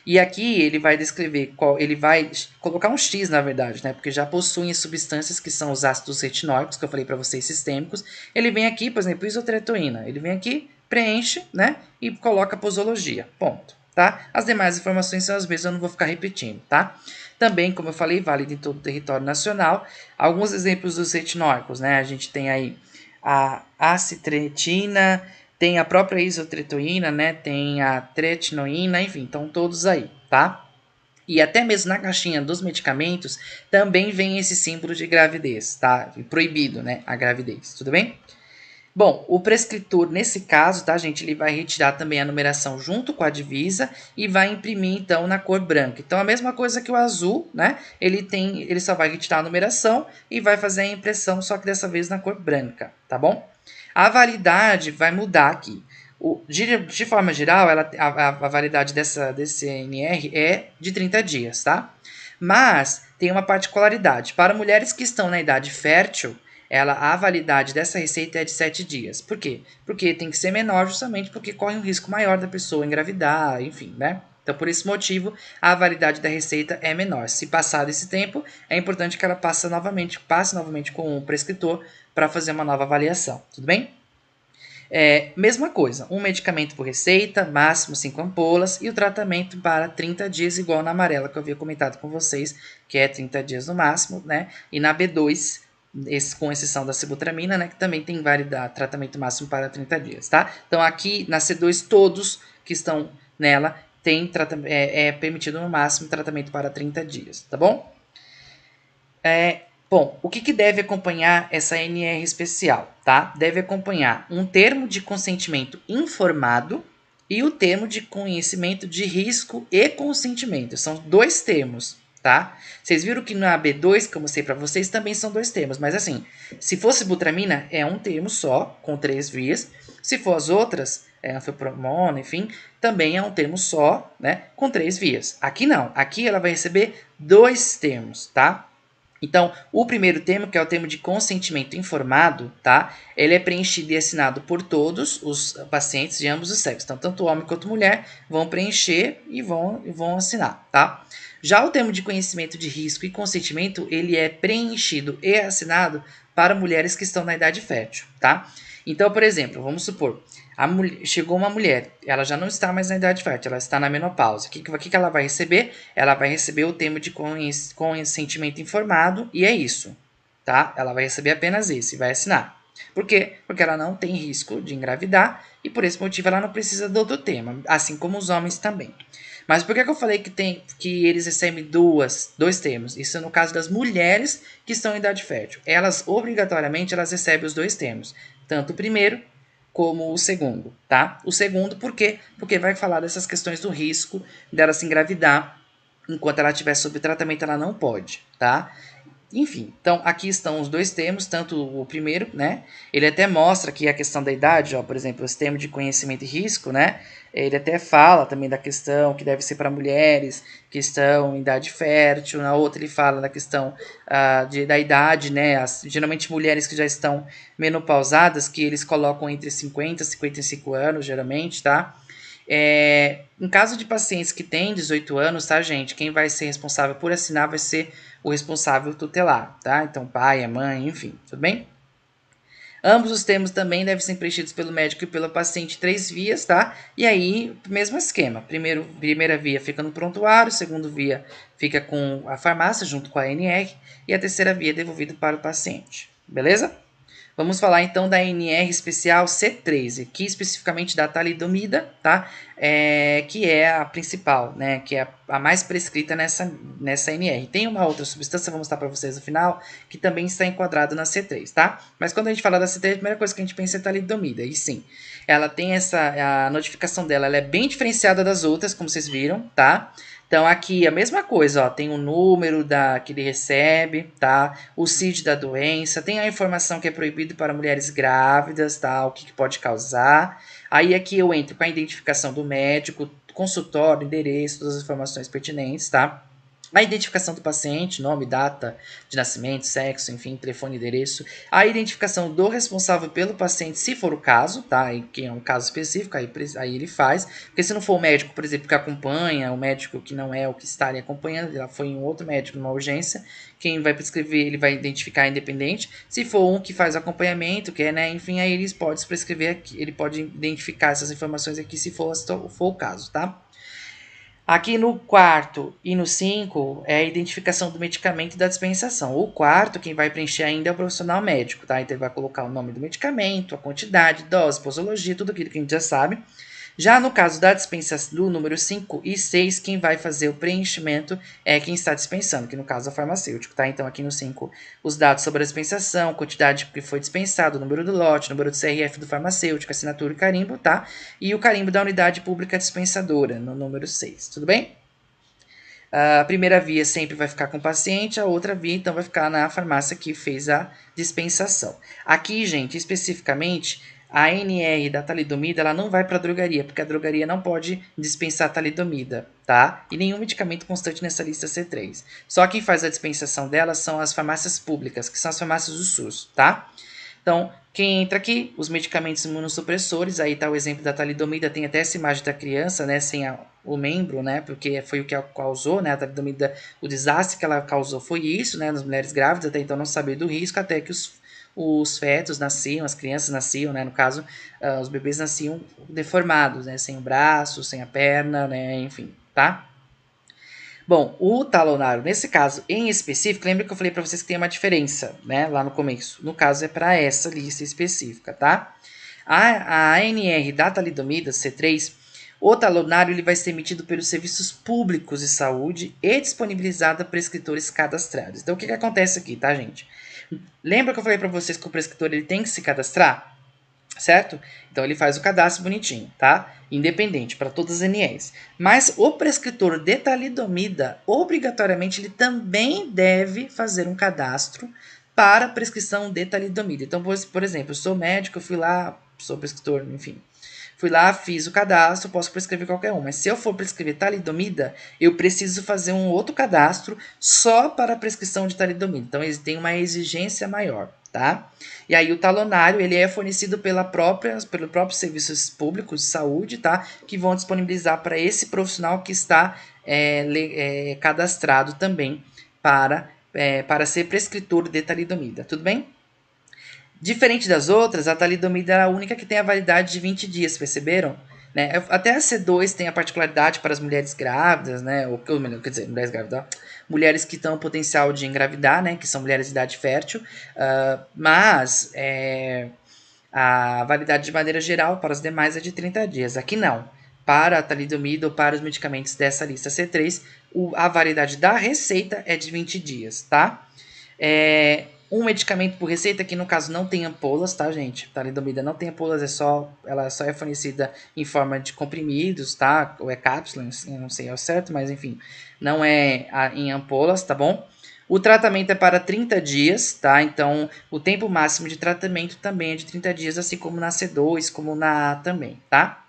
e aqui ele vai descrever ele vai colocar um X, na verdade, né? Porque já possuem substâncias que são os ácidos retinóicos, que eu falei para vocês, sistêmicos. Ele vem aqui, por exemplo, isotretoína. Ele vem aqui, preenche, né? E coloca posologia. Ponto. Tá? As demais informações são as mesmas, eu não vou ficar repetindo, tá? Também, como eu falei, válido em todo o território nacional. Alguns exemplos dos retinóicos, né? A gente tem aí a acitretina, tem a própria isotretoína, né? Tem a tretinoína, enfim, estão todos aí, tá? E até mesmo na caixinha dos medicamentos também vem esse símbolo de gravidez, tá? Proibido, né? A gravidez, tudo bem? Bom, o prescritor, nesse caso, tá, gente, ele vai retirar também a numeração junto com a divisa e vai imprimir, então, na cor branca. Então, a mesma coisa que o azul, né? Ele só vai retirar a numeração e vai fazer a impressão, só que dessa vez na cor branca, tá bom? A validade vai mudar aqui. De forma geral, a validade desse NR é de 30 dias, tá? Mas tem uma particularidade. Para mulheres que estão na idade fértil, a validade dessa receita é de 7 dias. Por quê? Porque tem que ser menor justamente porque corre um risco maior da pessoa engravidar, enfim, né? Então, por esse motivo, a validade da receita é menor. Se passar esse tempo, é importante que ela passe novamente com o prescritor para fazer uma nova avaliação. Tudo bem? Mesma coisa, um medicamento por receita, máximo 5 ampolas, e o tratamento para 30 dias, igual na amarela que eu havia comentado com vocês, que é 30 dias no máximo, né? E na B2, com exceção da sibutramina, né? Que também tem tratamento máximo para 30 dias, tá? Então aqui na C2, todos que estão nela é permitido no máximo tratamento para 30 dias, tá bom? Bom, o que deve acompanhar essa NR especial, tá? Deve acompanhar um termo de consentimento informado e o termo de conhecimento de risco e consentimento. São 2 termos, tá? Vocês viram que na B2, que eu mostrei para vocês, também são 2 termos, mas assim, se fosse butramina, é um termo só, com 3 vias. Se for as outras, anfepromona, enfim, também é um termo só, né, com 3 vias. Aqui não, aqui ela vai receber 2 termos, tá? Então, o primeiro termo, que é o termo de consentimento informado, tá? Ele é preenchido e assinado por todos os pacientes de ambos os sexos. Então, tanto homem quanto mulher vão preencher e vão assinar, tá? Já o termo de conhecimento de risco e consentimento, ele é preenchido e assinado para mulheres que estão na idade fértil, tá? Então, por exemplo, vamos supor, chegou uma mulher, ela já não está mais na idade fértil, ela está na menopausa. O que ela vai receber? Ela vai receber o termo de consentimento informado e é isso, tá? Ela vai receber apenas esse, vai assinar. Por quê? Porque ela não tem risco de engravidar e por esse motivo ela não precisa do outro termo, assim como os homens também. Mas por que eu falei que eles recebem dois termos? Isso é no caso das mulheres que estão em idade fértil. Elas, obrigatoriamente, elas recebem os 2 termos. Tanto o primeiro como o segundo, tá? O segundo, por quê? Porque vai falar dessas questões do risco dela se engravidar. Enquanto ela estiver sob tratamento, ela não pode, tá? Enfim, então aqui estão os 2 termos, tanto o primeiro, né? Ele até mostra aqui a questão da idade, ó, por exemplo, esse termo de conhecimento e risco, né? Ele até fala também da questão que deve ser para mulheres que estão em idade fértil. Na outra ele fala da questão da idade, né? Geralmente mulheres que já estão menopausadas, que eles colocam entre 50 e 55 anos, geralmente, tá? Em caso de pacientes que têm 18 anos, tá, gente? Quem vai ser responsável por assinar vai ser o responsável tutelar, tá? Então, pai, a mãe, enfim, tudo bem? Ambos os termos também devem ser preenchidos pelo médico e pelo paciente 3 vias, tá? E aí, mesmo esquema. Primeira via fica no prontuário, segundo via fica com a farmácia junto com a ANR e a terceira via é devolvido para o paciente. Beleza? Vamos falar então da NR especial C3, aqui especificamente da talidomida, tá? Que é a principal, né? Que é a mais prescrita nessa NR. Tem uma outra substância, vou mostrar para vocês no final, que também está enquadrado na C3, tá? Mas quando a gente fala da C3, a primeira coisa que a gente pensa é talidomida, e sim, ela tem a notificação dela, ela é bem diferenciada das outras, como vocês viram, tá? Então aqui a mesma coisa, ó, tem o número que ele recebe, tá? O CID da doença, tem a informação que é proibido para mulheres grávidas, tá? O que pode causar. Aí aqui eu entro com a identificação do médico, consultório, endereço, todas as informações pertinentes, tá? A identificação do paciente, nome, data de nascimento, sexo, enfim, telefone, endereço. A identificação do responsável pelo paciente, se for o caso, tá? E que é um caso específico, aí ele faz. Porque se não for o médico, por exemplo, que acompanha, o médico que não é o que está ali acompanhando, ela foi um outro médico numa urgência, quem vai prescrever, ele vai identificar independente. Se for um que faz acompanhamento, que é, né, enfim, aí ele pode prescrever aqui, ele pode identificar essas informações aqui se for o caso, tá? Aqui no quarto e no 5 é a identificação do medicamento e da dispensação. O quarto, quem vai preencher ainda é o profissional médico, tá? Então ele vai colocar o nome do medicamento, a quantidade, dose, posologia, tudo aquilo que a gente já sabe. Já no caso da dispensação do número 5 e 6, quem vai fazer o preenchimento é quem está dispensando, que no caso é o farmacêutico, tá? Então aqui no 5, os dados sobre a dispensação, quantidade que foi dispensado, o número do lote, número do CRF do farmacêutico, assinatura e carimbo, tá? E o carimbo da unidade pública dispensadora, no número 6, tudo bem? A primeira via sempre vai ficar com o paciente, a outra via então vai ficar na farmácia que fez a dispensação. Aqui, gente, especificamente, a NR da talidomida ela não vai para a drogaria, porque a drogaria não pode dispensar talidomida, tá? E nenhum medicamento constante nessa lista C3. Só quem faz a dispensação dela são as farmácias públicas, que são as farmácias do SUS, tá? Então, quem entra aqui, os medicamentos imunossupressores, aí tá o exemplo da talidomida, tem até essa imagem da criança, né, sem o membro, né, porque foi o que ela causou, né, a talidomida, o desastre que ela causou foi isso, né, nas mulheres grávidas, até então não sabia do risco, até que os fetos nasciam, as crianças nasciam, né, no caso, os bebês nasciam deformados, né, sem o braço, sem a perna, né, enfim, tá? Bom, o talonário, nesse caso em específico, lembra que eu falei para vocês que tem uma diferença, né, lá no começo. No caso é para essa lista específica, tá? A ANR da talidomida, C3, o talonário ele vai ser emitido pelos serviços públicos de saúde e disponibilizado a prescritores cadastrados. Então, o que, que acontece aqui, tá, gente? Lembra que eu falei para vocês que o prescritor ele tem que se cadastrar? Certo? Então ele faz o cadastro bonitinho, tá? Independente para todas as NRs. Mas o prescritor de talidomida, obrigatoriamente, ele também deve fazer um cadastro para prescrição de talidomida. Então, por exemplo, eu sou médico, eu fui lá, sou prescritor, enfim. Fui lá, fiz o cadastro, posso prescrever qualquer um. Mas se eu for prescrever talidomida, eu preciso fazer um outro cadastro só para a prescrição de talidomida. Então, eles têm uma exigência maior, tá? E aí o talonário, ele é fornecido pelo próprio serviços públicos de saúde, tá? Que vão disponibilizar para esse profissional que está cadastrado também para ser prescritor de talidomida. Tudo bem? Diferente das outras, a talidomida é a única que tem a validade de 20 dias, perceberam? Né? Até a C2 tem a particularidade para as mulheres grávidas, né? Ou quer dizer, mulheres grávidas, mulheres que estão potencial de engravidar, né? Que são mulheres de idade fértil, mas a validade de maneira geral para os demais é de 30 dias. Aqui não. Para a talidomida ou para os medicamentos dessa lista C3, a validade da receita é de 20 dias, tá? Um medicamento por receita, que no caso não tem ampolas, tá, gente? Talidomida não tem ampolas, ela só é fornecida em forma de comprimidos, tá? Ou é cápsula, não sei ao certo, mas enfim, não é em ampolas, tá bom? O tratamento é para 30 dias, tá? Então, o tempo máximo de tratamento também é de 30 dias, assim como na C2, como na A também, tá?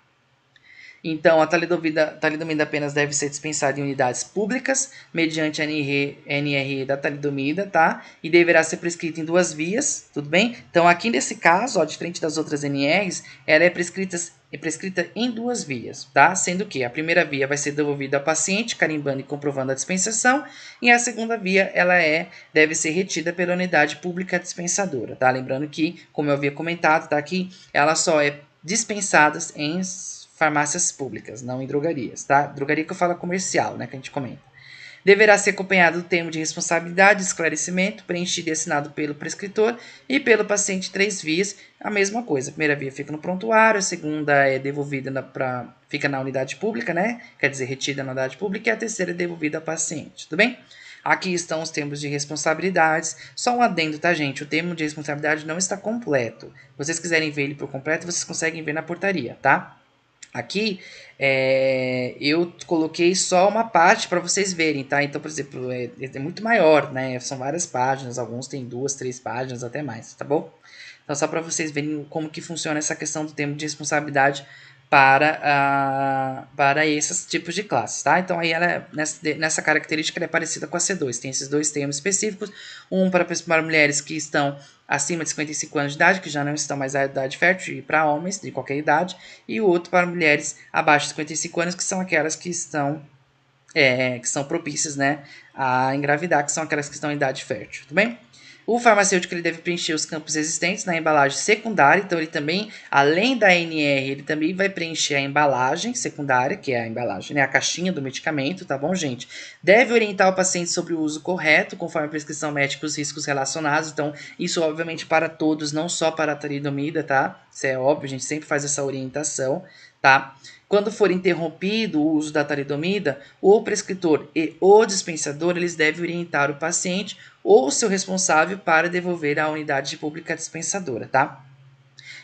Então, a talidomida apenas deve ser dispensada em unidades públicas, mediante a NR da talidomida, tá? E deverá ser prescrita em 2 vias, tudo bem? Então, aqui nesse caso, ó, diferente das outras NRs, ela é prescrita em 2 vias, tá? Sendo que a primeira via vai ser devolvida ao paciente, carimbando e comprovando a dispensação, e a segunda via, deve ser retida pela unidade pública dispensadora, tá? Lembrando que, como eu havia comentado, tá aqui, ela só é dispensada em farmácias públicas, não em drogarias, tá? Drogaria que eu falo comercial, né, que a gente comenta. Deverá ser acompanhado do termo de responsabilidade, esclarecimento, preenchido e assinado pelo prescritor e pelo paciente 3 vias, a mesma coisa. A primeira via fica no prontuário, a segunda é devolvida fica na unidade pública, né? Quer dizer, retida na unidade pública, e a terceira é devolvida ao paciente, tudo bem? Aqui estão os termos de responsabilidades. Só um adendo, tá, gente? O termo de responsabilidade não está completo. Se vocês quiserem ver ele por completo, vocês conseguem ver na portaria, tá? Aqui eu coloquei só uma parte para vocês verem, tá? Então, por exemplo, é muito maior, né? São várias páginas, alguns têm 2, 3 páginas, até mais, tá bom? Então, só para vocês verem como que funciona essa questão do termo de responsabilidade para esses tipos de classes, tá? Então, aí ela, nessa característica, ela é parecida com a C2. Tem esses dois termos específicos, um para mulheres que estão acima de 55 anos de idade, que já não estão mais na idade fértil, e para homens de qualquer idade, e o outro para mulheres abaixo de 55 anos, que são aquelas que são propícias, né, a engravidar, que são aquelas que estão em idade fértil, tudo bem? O farmacêutico ele deve preencher os campos existentes na embalagem secundária, então ele também, além da ANR, ele também vai preencher a embalagem secundária, que é a embalagem, né, a caixinha do medicamento, tá bom, gente? Deve orientar o paciente sobre o uso correto, conforme a prescrição médica e os riscos relacionados, então isso obviamente para todos, não só para a talidomida, tá? Isso é óbvio, a gente sempre faz essa orientação, tá? Quando for interrompido o uso da talidomida, o prescritor e o dispensador eles devem orientar o paciente ou o seu responsável para devolver à unidade pública dispensadora, tá?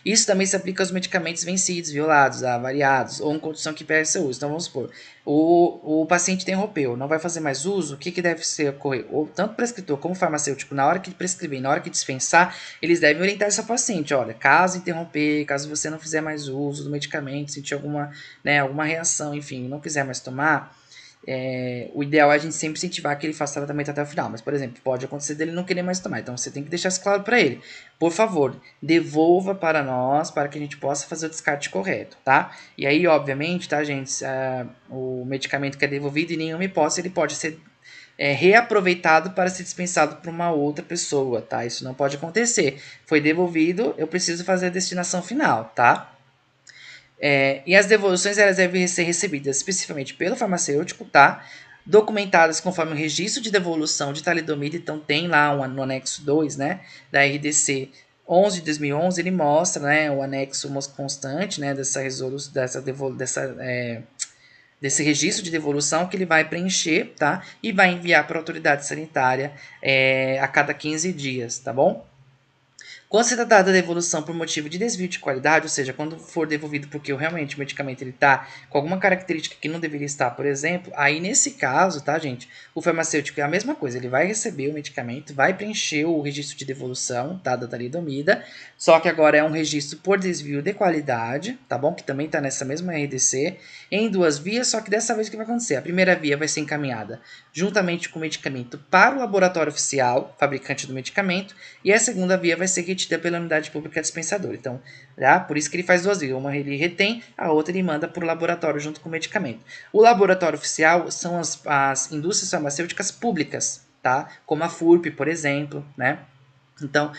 Isso também se aplica aos medicamentos vencidos, violados, avariados ou em condição que perde seu uso. Então vamos supor, o paciente interrompeu, não vai fazer mais uso, o que deve ser ocorrer? Tanto o prescritor como o farmacêutico, na hora que prescrever, na hora que dispensar, eles devem orientar esse paciente, olha, caso interromper, caso você não fizer mais uso do medicamento, sentir alguma reação, enfim, não quiser mais tomar, o ideal é a gente sempre incentivar que ele faça tratamento até o final. Mas, por exemplo, pode acontecer dele não querer mais tomar. Então, você tem que deixar isso claro para ele. Por favor, devolva para nós para que a gente possa fazer o descarte correto, tá? E aí, obviamente, tá, gente? O medicamento que é devolvido, em nenhuma hipótese, ele pode ser reaproveitado para ser dispensado para uma outra pessoa, tá? Isso não pode acontecer. Foi devolvido, eu preciso fazer a destinação final, tá? E as devoluções elas devem ser recebidas especificamente pelo farmacêutico, tá? Documentadas conforme o registro de devolução de talidomida, então tem lá no anexo 2, né, da RDC 11 de 2011, ele mostra, né, o anexo constante, né, desse registro de devolução que ele vai preencher, tá? E vai enviar para a autoridade sanitária a cada 15 dias, tá bom? Quando se tratar da devolução por motivo de desvio de qualidade, ou seja, quando for devolvido porque realmente o medicamento está com alguma característica que não deveria estar, por exemplo, aí nesse caso, tá, gente, o farmacêutico é a mesma coisa, ele vai receber o medicamento, vai preencher o registro de devolução, tá, da talidomida, só que agora é um registro por desvio de qualidade, tá bom? Que também está nessa mesma RDC, em 2 vias, só que dessa vez o que vai acontecer? A primeira via vai ser encaminhada juntamente com o medicamento para o laboratório oficial, fabricante do medicamento, e a segunda via vai ser retida pela unidade pública dispensadora. Então, por isso que ele faz 2 vias. Uma ele retém, a outra ele manda para o laboratório junto com o medicamento. O laboratório oficial são as indústrias farmacêuticas públicas, tá? Como a FURP, por exemplo, né? Então,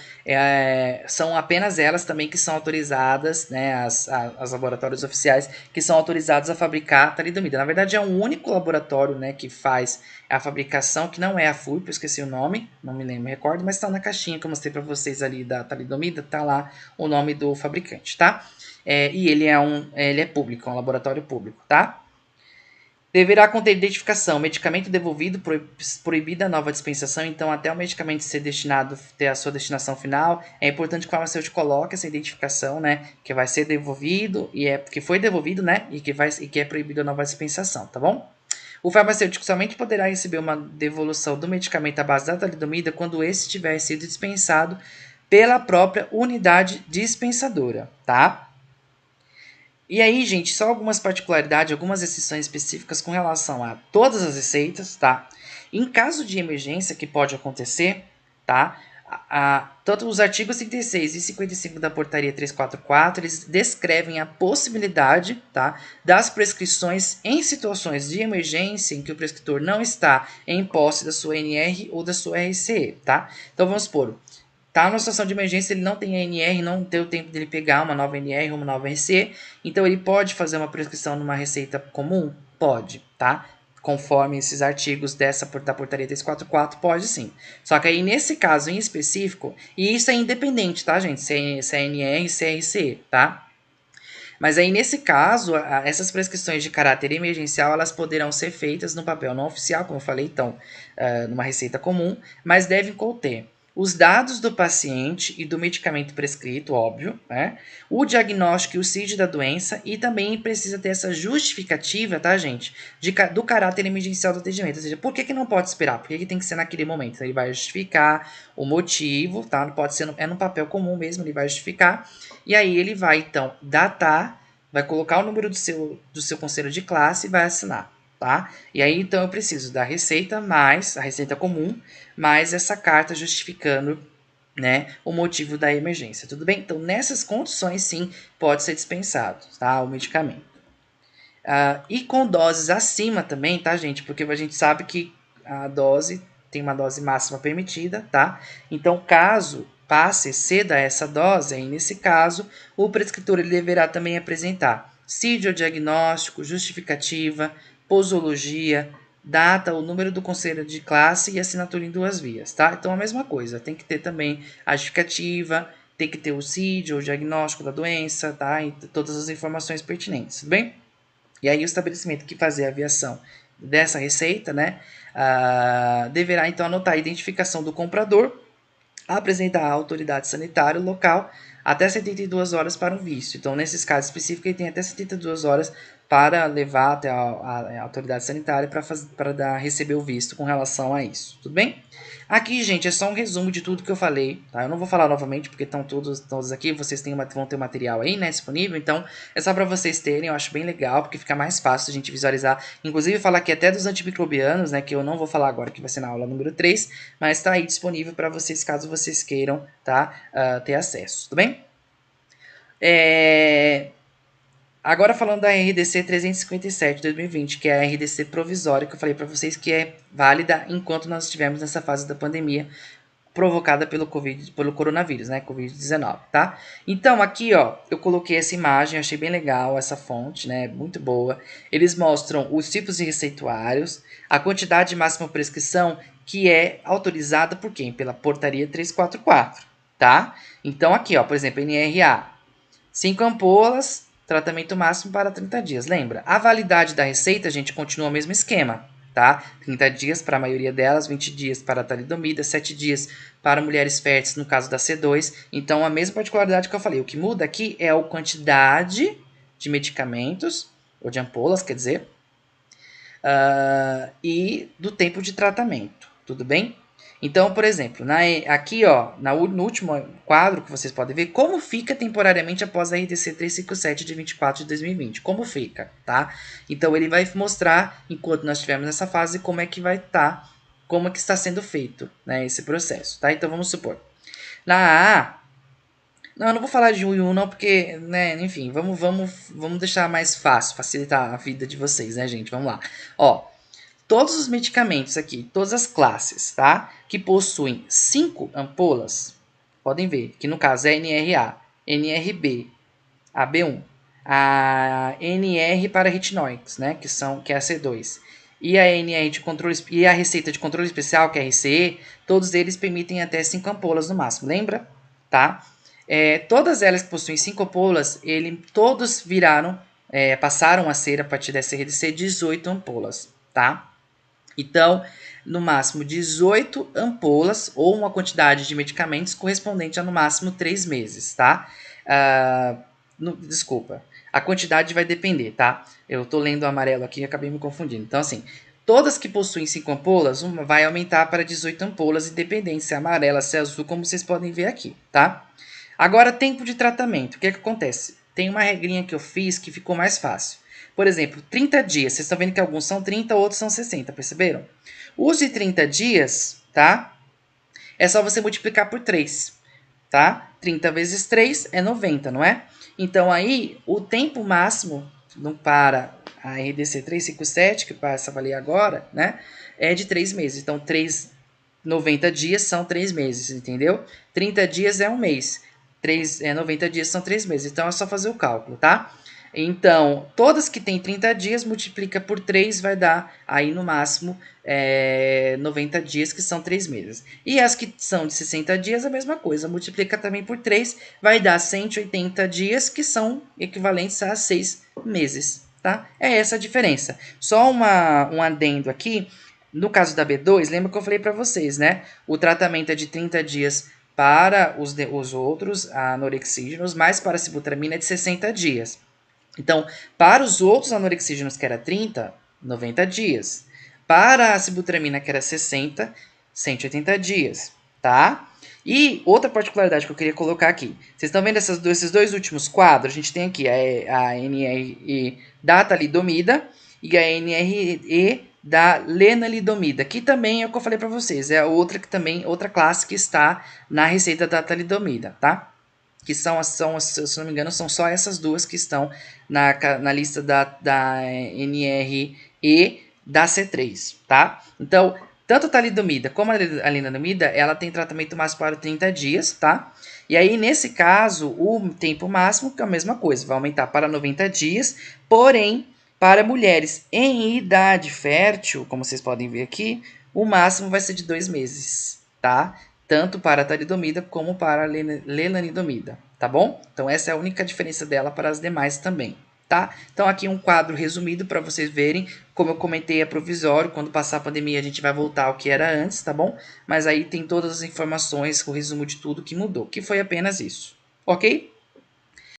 são apenas elas também que são autorizadas, né, as laboratórios oficiais, que são autorizados a fabricar talidomida. Na verdade, é um único laboratório, né, que faz a fabricação, que não é a FURP, eu esqueci o nome, não me lembro, me recordo, mas está na caixinha que eu mostrei para vocês ali da talidomida, tá lá o nome do fabricante, tá? E ele é público, é um laboratório público, tá? Deverá conter identificação, medicamento devolvido, proibida a nova dispensação, então até o medicamento ser destinado, ter a sua destinação final, é importante que o farmacêutico coloque essa identificação, né, que vai ser devolvido, que foi devolvido, né, e que é proibido a nova dispensação, tá bom? O farmacêutico somente poderá receber uma devolução do medicamento à base da talidomida quando esse tiver sido dispensado pela própria unidade dispensadora, tá? E aí, gente, só algumas particularidades, algumas exceções específicas com relação a todas as receitas, tá? Em caso de emergência que pode acontecer, tá? Tanto os artigos 36 e 55 da portaria 344, eles descrevem a possibilidade, tá, das prescrições em situações de emergência em que o prescritor não está em posse da sua NR ou da sua RCE, tá? Então vamos supor, tá numa situação de emergência, ele não tem a NR, não tem o tempo dele pegar uma nova NR ou uma nova RC, então ele pode fazer uma prescrição numa receita comum? Pode, tá? conforme esses artigos da portaria 344, pode sim. Só que aí, nesse caso em específico, e isso é independente, tá, gente? Se é NR, se é RCE, tá? Mas aí, nesse caso, essas prescrições de caráter emergencial, elas poderão ser feitas no papel não oficial, como eu falei, então, numa receita comum, mas devem conter os dados do paciente e do medicamento prescrito, óbvio, né? O diagnóstico e o CID da doença, e também precisa ter essa justificativa, tá, gente? Do caráter emergencial do atendimento. Ou seja, por que não pode esperar? Por que tem que ser naquele momento? Então, ele vai justificar o motivo, tá? Não pode ser, no papel comum mesmo, ele vai justificar. E aí ele vai, então, datar, vai colocar o número do seu conselho de classe e vai assinar, tá? E aí, então, eu preciso da receita mais, a receita comum, mais essa carta justificando, né, o motivo da emergência, tudo bem? Então, nessas condições, sim, pode ser dispensado, tá, o medicamento. E com doses acima também, tá, gente? Porque a gente sabe que a dose tem uma dose máxima permitida, tá? Então, caso passe, ceda essa dose, aí nesse caso, o prescritor ele deverá também apresentar CID diagnóstico, justificativa, posologia, data, o número do conselho de classe e assinatura em 2 vias, tá? Então, a mesma coisa, tem que ter também a justificativa, tem que ter o CID, o diagnóstico da doença, tá? E todas as informações pertinentes, tudo bem? E aí o estabelecimento que fazer a aviação dessa receita, né, deverá então anotar a identificação do comprador, apresentar à autoridade sanitária local até 72 horas para um visto. Então, nesses casos específicos, ele tem até 72 horas para levar até a autoridade sanitária para receber o visto com relação a isso. Tudo bem? Aqui, gente, é só um resumo de tudo que eu falei, tá? Eu não vou falar novamente porque estão todos aqui, vocês vão ter o material aí, né, disponível, então é só para vocês terem, eu acho bem legal, porque fica mais fácil a gente visualizar, inclusive falar aqui até dos antimicrobianos, né, que eu não vou falar agora, que vai ser na aula número 3, mas está aí disponível para vocês, caso vocês queiram, tá, ter acesso, tudo bem? Agora falando da RDC 357 de 2020, que é a RDC provisória, que eu falei para vocês que é válida enquanto nós estivermos nessa fase da pandemia provocada pelo coronavírus, né, Covid-19, tá? Então, aqui, ó, eu coloquei essa imagem, achei bem legal essa fonte, né, muito boa. Eles mostram os tipos de receituários, a quantidade máxima prescrição, que é autorizada por quem? Pela portaria 344, tá? Então, aqui, ó, por exemplo, NRA, 5 ampolas, tratamento máximo para 30 dias. Lembra? A validade da receita, gente, continua o mesmo esquema, tá? 30 dias para a maioria delas, 20 dias para a talidomida, 7 dias para mulheres férteis, no caso da C2. Então, a mesma particularidade que eu falei. O que muda aqui é a quantidade de medicamentos, ou de ampolas, quer dizer, e do tempo de tratamento. Tudo bem? Então, por exemplo, aqui ó, no último quadro que vocês podem ver, como fica temporariamente após a RDC 357 de 24 de 2020. Como fica, tá? Então, ele vai mostrar, enquanto nós estivermos nessa fase, como é que vai estar, como é que está sendo feito, né, esse processo, tá? Então, vamos supor. Na AA, não, eu não vou falar de um em um, não, porque, né, enfim, vamos deixar mais fácil, facilitar a vida de vocês, né, gente? Vamos lá. Ó, todos os medicamentos aqui, todas as classes, tá? Que possuem 5 ampolas, podem ver que no caso é NRA, NRB, AB1, a NR para retinóicos, né? Que é a C2. E a NR de controle e a receita de controle especial, que é a RCE, todos eles permitem até 5 ampolas no máximo, lembra? Tá? Todas elas que possuem 5 ampolas, todos passaram a ser, a partir dessa RDC, 18 ampolas, tá? Então, no máximo 18 ampolas ou uma quantidade de medicamentos correspondente a no máximo 3 meses, tá? Desculpa, a quantidade vai depender, tá? Eu tô lendo o amarelo aqui e acabei me confundindo. Então, assim, todas que possuem 5 ampolas, uma vai aumentar para 18 ampolas, independente se é amarela, se é azul, como vocês podem ver aqui, tá? Agora, tempo de tratamento. O que acontece? Tem uma regrinha que eu fiz que ficou mais fácil. Por exemplo, 30 dias. Vocês estão vendo que alguns são 30, outros são 60, perceberam? Os de 30 dias, tá? É só você multiplicar por 3, tá? 30 vezes 3 é 90, não é? Então, aí, o tempo máximo para a RDC 357, que passa a valer agora, né? É de 3 meses. Então, 90 dias são 3 meses, entendeu? 30 dias é um mês. 90 dias são 3 meses. Então, é só fazer o cálculo, tá? Então, todas que tem 30 dias, multiplica por 3, vai dar aí no máximo 90 dias, que são 3 meses. E as que são de 60 dias, a mesma coisa, multiplica também por 3, vai dar 180 dias, que são equivalentes a 6 meses, tá? É essa a diferença. Só um adendo aqui, no caso da B2, lembra que eu falei para vocês, né? O tratamento é de 30 dias para os outros anorexígenos, mas para a sibutramina é de 60 dias. Então, para os outros anorexígenos, que era 30, 90 dias. Para a sibutramina, que era 60, 180 dias, tá? E outra particularidade que eu queria colocar aqui. Vocês estão vendo esses dois últimos quadros? A gente tem aqui a NRE da talidomida e a NRE da lenalidomida, que também é o que eu falei para vocês, é outra classe que está na receita da talidomida, tá? Que se não me engano, são só essas duas que estão na lista da NRE da C3, tá? Então, tanto a talidomida como a lenalidomida, ela tem tratamento máximo para 30 dias, tá? E aí, nesse caso, o tempo máximo, que é a mesma coisa, vai aumentar para 90 dias, porém, para mulheres em idade fértil, como vocês podem ver aqui, o máximo vai ser de 2 meses, tá? Tanto para a talidomida como para a lenalidomida, tá bom? Então essa é a única diferença dela para as demais também, tá? Então aqui um quadro resumido para vocês verem, como eu comentei, é provisório, quando passar a pandemia a gente vai voltar ao que era antes, tá bom? Mas aí tem todas as informações, o resumo de tudo que mudou, que foi apenas isso, ok?